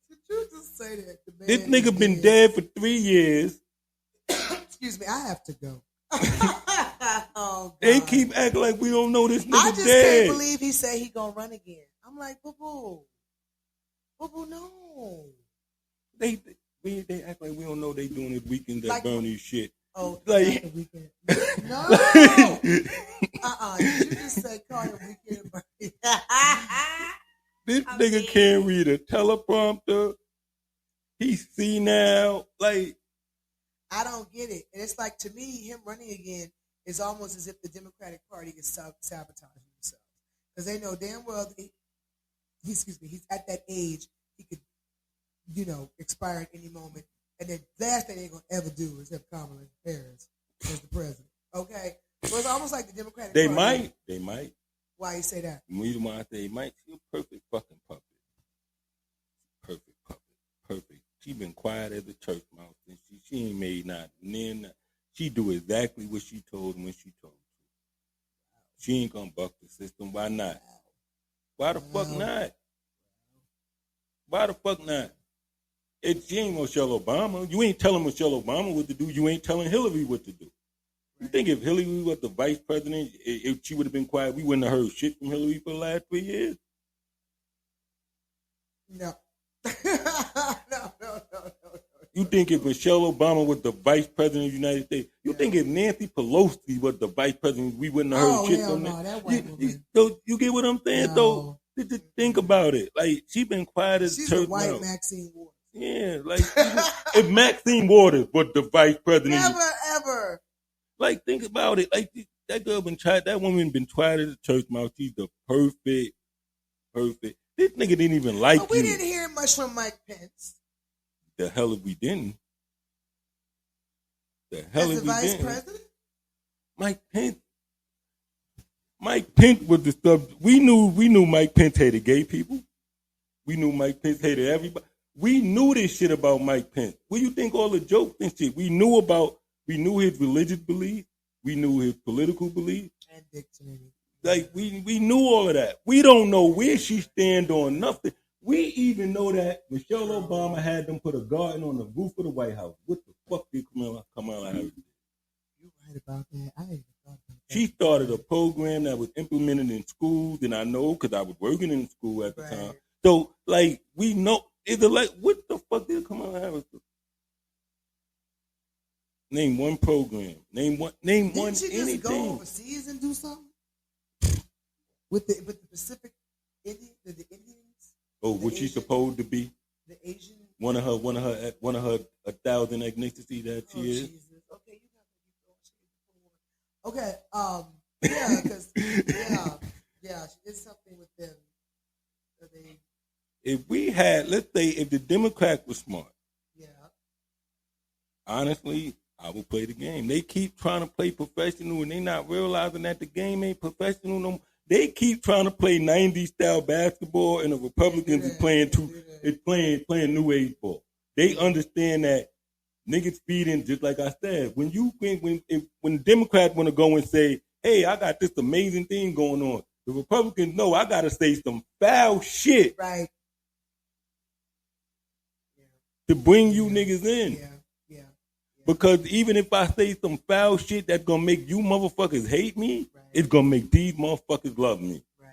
did you just say that? This nigga been dead for 3 years. Excuse me, I have to go. Oh, they keep acting like we don't know this nigga dead. I just can't believe he said he gonna run again. I'm like, boo-boo, no. They act like we don't know they doing this weekend that Bernie shit. Oh, like the weekend. No. Did you just say call it weekend Bernie? This nigga can't read a teleprompter. He's senile. Like, I don't get it. And it's like, to me, him running again is almost as if the Democratic Party is sabotaging themselves. Because they know damn well he's at that age, he could, expire at any moment. And the last thing they're going to ever do is have Kamala Harris as the president. Okay? So it's almost like the Democratic Party. They might. Why you say that? The reason why I say they might, she's a perfect fucking puppet. Perfect. She been quiet as a church mouse, and she ain't made nothing. She do exactly what she told when she told. She ain't gonna buck the system. Why not? Why the fuck not? Why the fuck not? She ain't Michelle Obama. You ain't telling Michelle Obama what to do. You ain't telling Hillary what to do. You think if Hillary was the vice president, if she would have been quiet, we wouldn't have heard shit from Hillary for the last 3 years? No. No. You think if Michelle Obama was the vice president of the United States, you think if Nancy Pelosi was the vice president, we wouldn't have heard shit from her? That white woman. You get what I'm saying? No. Though, just think about it. Like, she been quiet as She's church a white mouse. Maxine Waters. Yeah, like, if Maxine Waters was the vice president. Never, ever. Like, think about it. Like, that woman been quiet as a church mouse. She's the perfect. This nigga didn't even like you. But we didn't hear much from Mike Pence. The hell if we didn't. The hell As if the we vice didn't. president? Mike Pence was the stuff. We knew Mike Pence hated gay people. We knew Mike Pence hated everybody. We knew this shit about Mike Pence. What do you think all the jokes and shit? We knew his religious beliefs. We knew his political beliefs. And Dick Cheney. Like, we knew all of that. We don't know where she stand on nothing. We even know that Michelle Obama had them put a garden on the roof of the White House. What the fuck did Kamala Harris do? You're right about that. I ain't thought about that. She started a program that was implemented in schools, and I know because I was working in school at the time. So, like, we know, what the fuck did Kamala Harris do? Name one program. Name one Didn't one she just anything. go overseas and do something? With the Pacific Indians, the Indians? Oh, what she supposed to be? The Asian. One of her 1,000 ethnicities that she is. Jesus. Okay, you got to be. Okay. Yeah, because she did something with them. So if we had, let's say, if the Democrat was smart, honestly, I would play the game. They keep trying to play professional, and they not realizing that the game ain't professional no more. They keep trying to play 90s style basketball, and the Republicans is playing new age ball. They understand that niggas feeding, just like I said. When Democrats want to go and say, "Hey, I got this amazing thing going on," the Republicans know I got to say some foul shit, right, to bring you niggas in. Yeah. Because even if I say some foul shit that's gonna make you motherfuckers hate me, it's gonna make these motherfuckers love me. Right.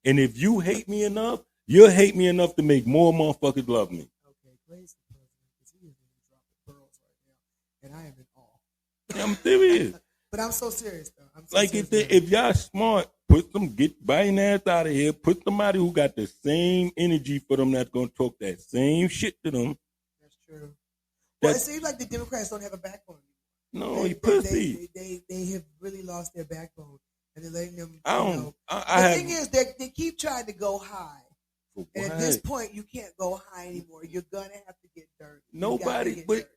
And if you hate me enough, you'll hate me enough to make more motherfuckers love me. Okay, praise the president, because he is dropping pearls right now, and I am in awe. I'm serious. But I'm so serious though. If y'all smart, get buying ass out of here. Put somebody who got the same energy for them that's gonna talk that same shit to them. That's true. Well, it seems like the Democrats don't have a backbone anymore. No, pussy. They have really lost their backbone, and they're letting them. The thing is, they keep trying to go high, and at this point, you can't go high anymore. You're gonna have to get dirty.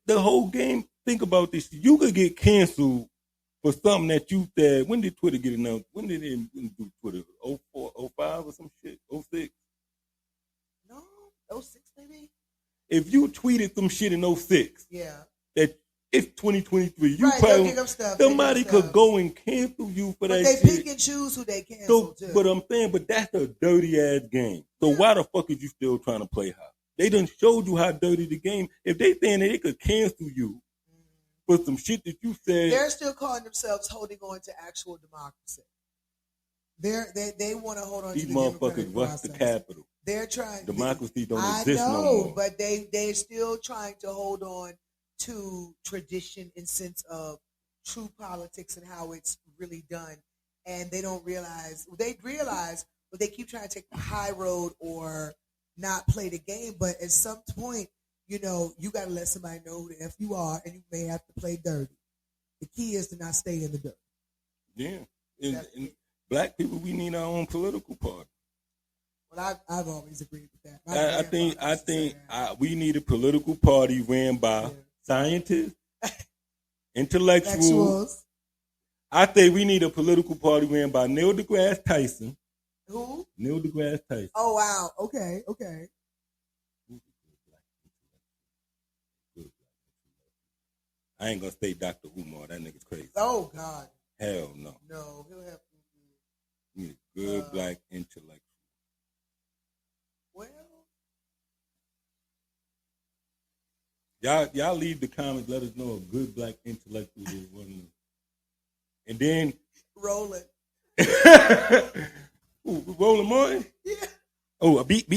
The whole game. Think about this. You could get canceled for something that you said. When did Twitter get announced? When did they do Twitter? 04, 05 or some shit? 06? No, 06 maybe. If you tweeted some shit in 06, that it's 2023, you probably somebody could go and cancel you for that shit. But they pick and choose who they cancel too. But I'm saying, that's a dirty ass game. So why the fuck is you still trying to play high? They done showed you how dirty the game. If they saying that they could cancel you for some shit that you said, they're still calling themselves holding on to actual democracy. They want to hold on to the motherfuckers rush the Capitol. They're trying. Democracy don't exist no more. But they're still trying to hold on to tradition and sense of true politics and how it's really done. And they don't realize. They realize, but they keep trying to take the high road or not play the game. But at some point, you got to let somebody know who the F you are, and you may have to play dirty. The key is to not stay in the dirt. Yeah. And black people, we need our own political party. Well, I've always agreed with that. I think we need a political party ran by scientists, intellectuals. I think we need a political party ran by Neil deGrasse Tyson. Who? Neil deGrasse Tyson. Oh, wow. Okay. I ain't gonna say Dr. Umar. That nigga's crazy. Oh, God. Hell no. No, he'll have to. We need a good black intellectual. Well, y'all leave the comments. Let us know a good black intellectual is one. And then Roland. Roland Martin. Yeah. Oh, beat.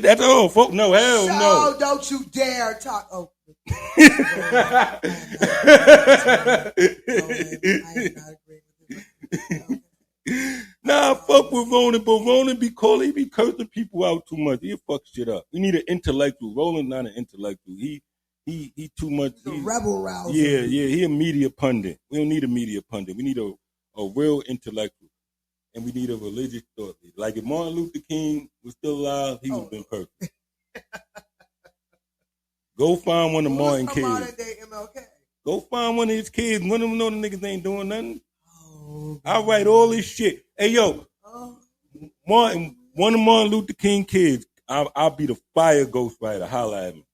That's all, folks. No, hell no. Oh, don't you dare talk. Oh. I am not agreeing with him. Nah, fuck with Roland, but Roland he be cursing people out too much. He'll fuck shit up. We need an intellectual. Roland's not an intellectual. He too much. He's a rebel rouser. Yeah. He a media pundit. We don't need a media pundit. We need a real intellectual. And we need a religious thought leader. Like if Martin Luther King was still alive, he would have been perfect. Go find one of Martin kids. Modern day MLK. Go find one of his kids. One of them know the niggas ain't doing nothing. I write all this shit. Hey, yo, Martin, one of Martin Luther King kids, I'll be the fire ghostwriter. Holla at me.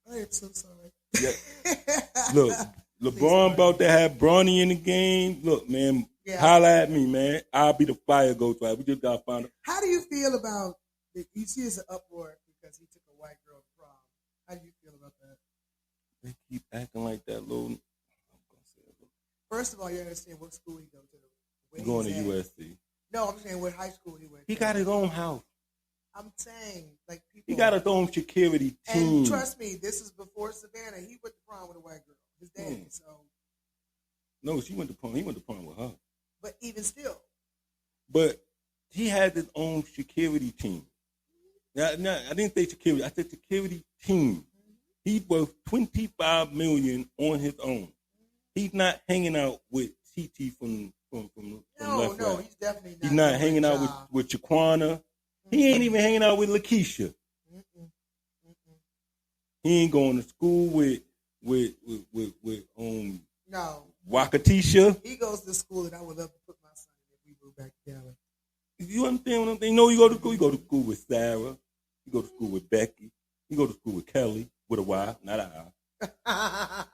I am so sorry. Yeah. Look, LeBron about to have Bronny in the game. Look, man, Yeah. Holla at me, man. I'll be the fire ghost. Right? We just got to find out. How do you feel about you see it's an uproar because he took a white girl to prom? How do you feel about that? They keep acting like that little. First of all, you understand what school he goes to. He's going to USC. No, I'm saying what high school he went to. He got his own house. I'm saying, like, people. He got his own security team. And trust me, this is before Savannah. He went to prom with a white girl. His daddy, so. No, she went to prom. He went to prom with her. But even still. But he had his own security team. Now, I didn't say security. I said security team. He's worth $25 million on his own. He's not hanging out with TT from Left No, Right. he's definitely not. He's not hanging out with Jaquana. He ain't even hanging out with Lakeisha. He ain't going to school with no. Wakatisha. He goes to school that I would love to put my son in if we move back to Dallas. You understand what I'm saying? No, you go to school. You go to school with Sarah. You go to school with Becky. You go to school with Kelly with a Y, not a I.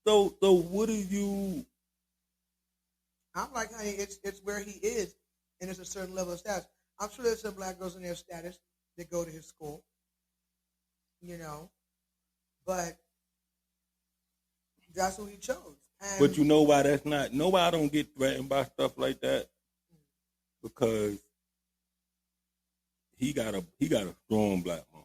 So what are you? I'm like, honey, it's where he is, and it's a certain level of status. I'm sure there's some black girls in their status that go to his school, but that's who he chose. And But you know why that's not? Know why I don't get threatened by stuff like that? Because he got a strong black mom.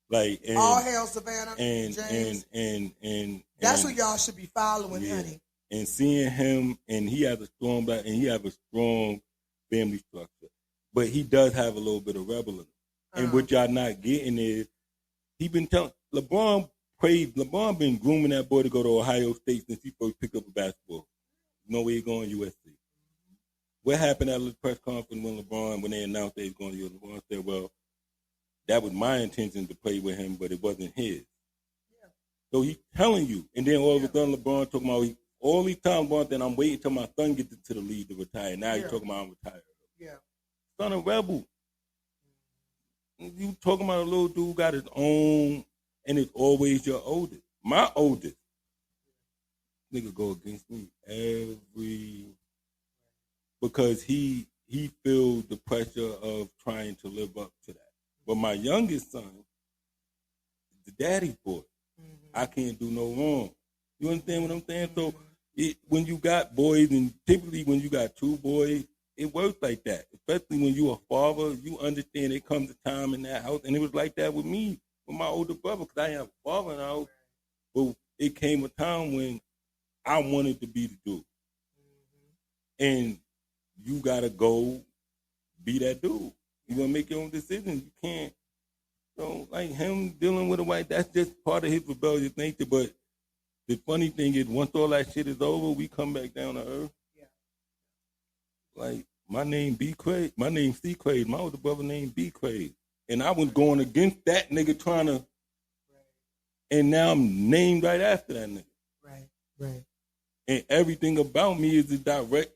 Like all hail Savannah and James. And that's who y'all should be following, honey. And seeing him, and he has a strong black, and he has a strong family structure, but he does have a little bit of rebel in him. And what y'all not getting is he been telling LeBron been grooming that boy to go to Ohio State since he first picked up a basketball. You know where he going? USC. What happened at the press conference when they announced they was going to USC? LeBron said, "Well, that was my intention to play with him, but it wasn't his." Yeah. So he's telling you, and then all of a sudden LeBron talking about all these times LeBron saying, "I'm waiting till my son gets to the league to retire." Now he's talking about I'm retired. Yeah. Son of rebel. You talking about a little dude got his own, and it's always your oldest. My oldest nigga go against me because he feels the pressure of trying to live up to that. But my youngest son, the daddy's boy. I can't do no wrong. You understand what I'm saying? So when you got boys, and typically when you got two boys, it works like that. Especially when you a father, you understand it comes a time in that house. And it was like that with me, with my older brother, because I have a father in the house. But it came a time when I wanted to be the dude. And you got to go be that dude. You want to make your own decisions. You can't. Like him dealing with a white, that's just part of his rebellious nature. But the funny thing is, once all that shit is over, we come back down to earth. Yeah. Like, my name c.crazed. My name c.crazed. My older brother named c.crazed. And I was going against that nigga trying to, and now I'm named right after that nigga. Right. And everything about me is a direct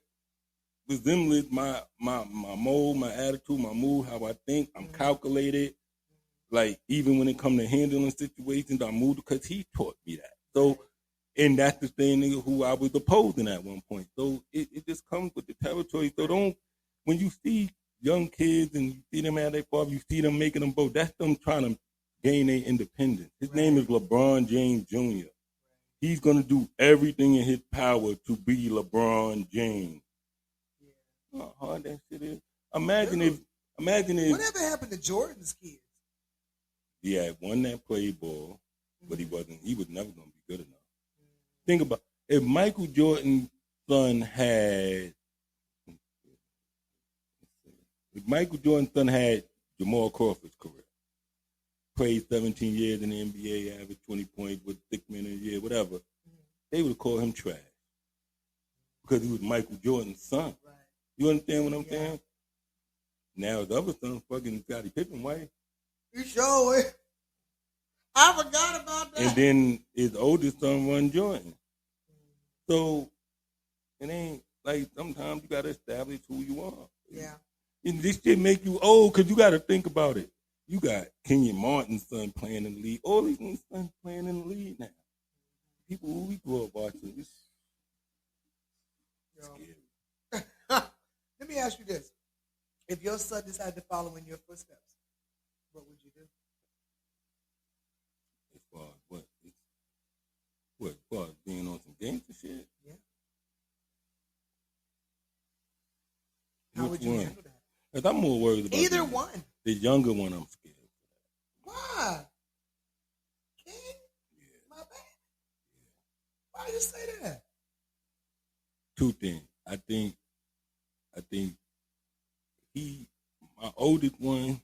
resemblance, my mode, my attitude, my mood, how I think. I'm calculated. Like, even when it comes to handling situations, I move because he taught me that. So, and that's the same nigga who I was opposing at one point. So it just comes with the territory. So when you see young kids and you see them at their father, you see them making them vote, that's them trying to gain their independence. His name is LeBron James Jr. He's going to do everything in his power to be LeBron James. You know how hard that shit is? Imagine if. Whatever happened to Jordan's kids? He had one that played ball, but he was never going to be good enough. Think about if Michael Jordan's son had Jamal Crawford's career, played 17 years in the NBA, averaged 20 points with 6 minutes a year, whatever, they would have called him trash because he was Michael Jordan's son. Right. You understand what I'm saying? Now the other son fucking Scottie Pippen, wife. You sure it? I forgot about that. And then his oldest son run Jordan. So it ain't like sometimes you gotta establish who you are. Yeah. And this shit make you old because you gotta think about it. You got Kenyon Martin's son playing in the league. All these niggas sons playing in the league now. People who we grew up watching. girl. Let me ask you this. If your son decided to follow in your footsteps, what would you do? As far as what? As far as being on some gangster shit? Yeah. How Which would you one? handle that? Because I'm more worried about Either one. The younger one, I'm scared. Why? King? Yeah. My bad. Why you say that? Two things. I think my oldest one,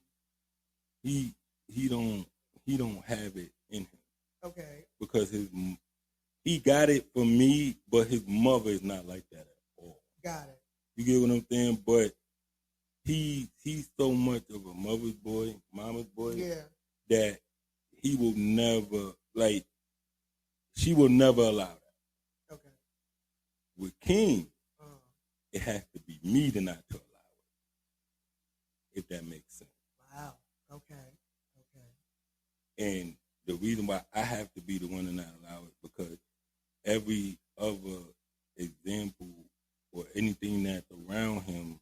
he don't have it in him. Okay. Because he got it from me, but his mother is not like that at all. Got it. You get what I'm saying? But he's so much of a mama's boy, Yeah. that he will never, she will never allow that. Okay. With King, it has to be me to not to allow it, if that makes sense. Wow. Okay. And the reason why I have to be the one to not allow it, because every other example or anything that's around him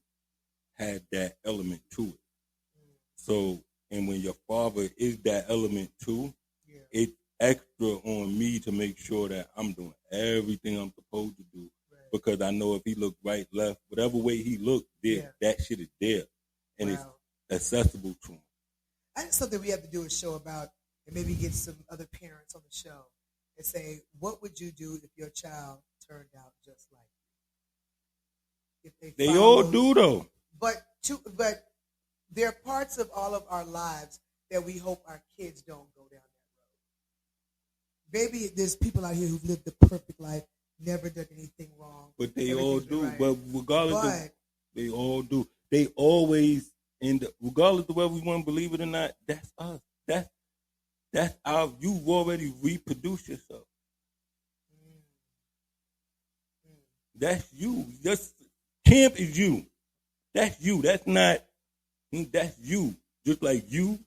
had that element to it. So, and when your father is that element too, it's extra on me to make sure that I'm doing everything I'm supposed to do. Right. Because I know if he look right, left, whatever way he look, that shit is there. And it's accessible to him. I think something we have to do a show about, and maybe get some other parents on the show and say, what would you do if your child turned out just like you? If they all do though. But there are parts of all of our lives that we hope our kids don't go down that road. Maybe there's people out here who've lived the perfect life, never done anything wrong. But they all do. Right. But regardless, they all do. They always end up, regardless of whether we want to believe it or not, that's us. That's our, you've already reproduced yourself. That's you. Camp is you. That's you. That's you. Just like you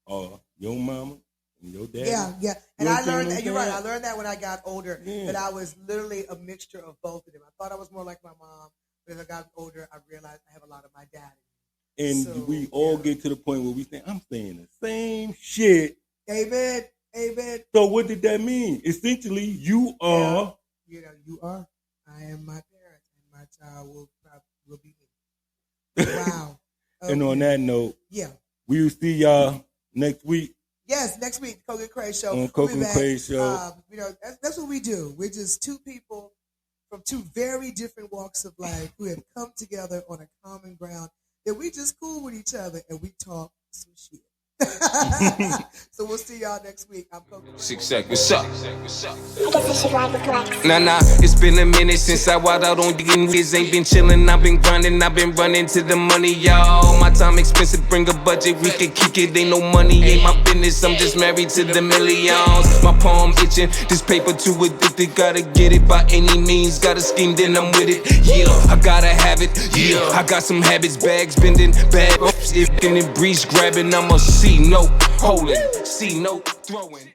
are your mama and your daddy. Yeah. And I learned that, you're right, I learned that when I got older, that I was literally a mixture of both of them. I thought I was more like my mom, but as I got older, I realized I have a lot of my dad. And we all get to the point where we think, I'm saying the same shit. Amen. So what did that mean? Essentially, you are. You are. I am my parent, and my child will be me. Wow. Okay. And on that note, we will see y'all next week. Yes, next week, Cocoa and Crazed Show. On Cocoa and Crazed Show. That's what we do. We're just two people from two very different walks of life who have come together on a common ground that we just cool with each other and we talk some shit. So we'll see y'all next week. I'm Cocoa. 6 seconds. Nah, it's been a minute since I walked out on getting whiz. Ain't been chillin', I've been grinding, I've been running to the money, y'all. My time expensive, bring a budget, we can kick it. Ain't no money, ain't my business, I'm just married to the millions. My palm itching, this paper too addicted, gotta get it by any means. Got a scheme, then I'm with it, I gotta have it, I got some habits, bags bending, bad if in the breeze grabbing, I'm a C-note holding, C-note throwing.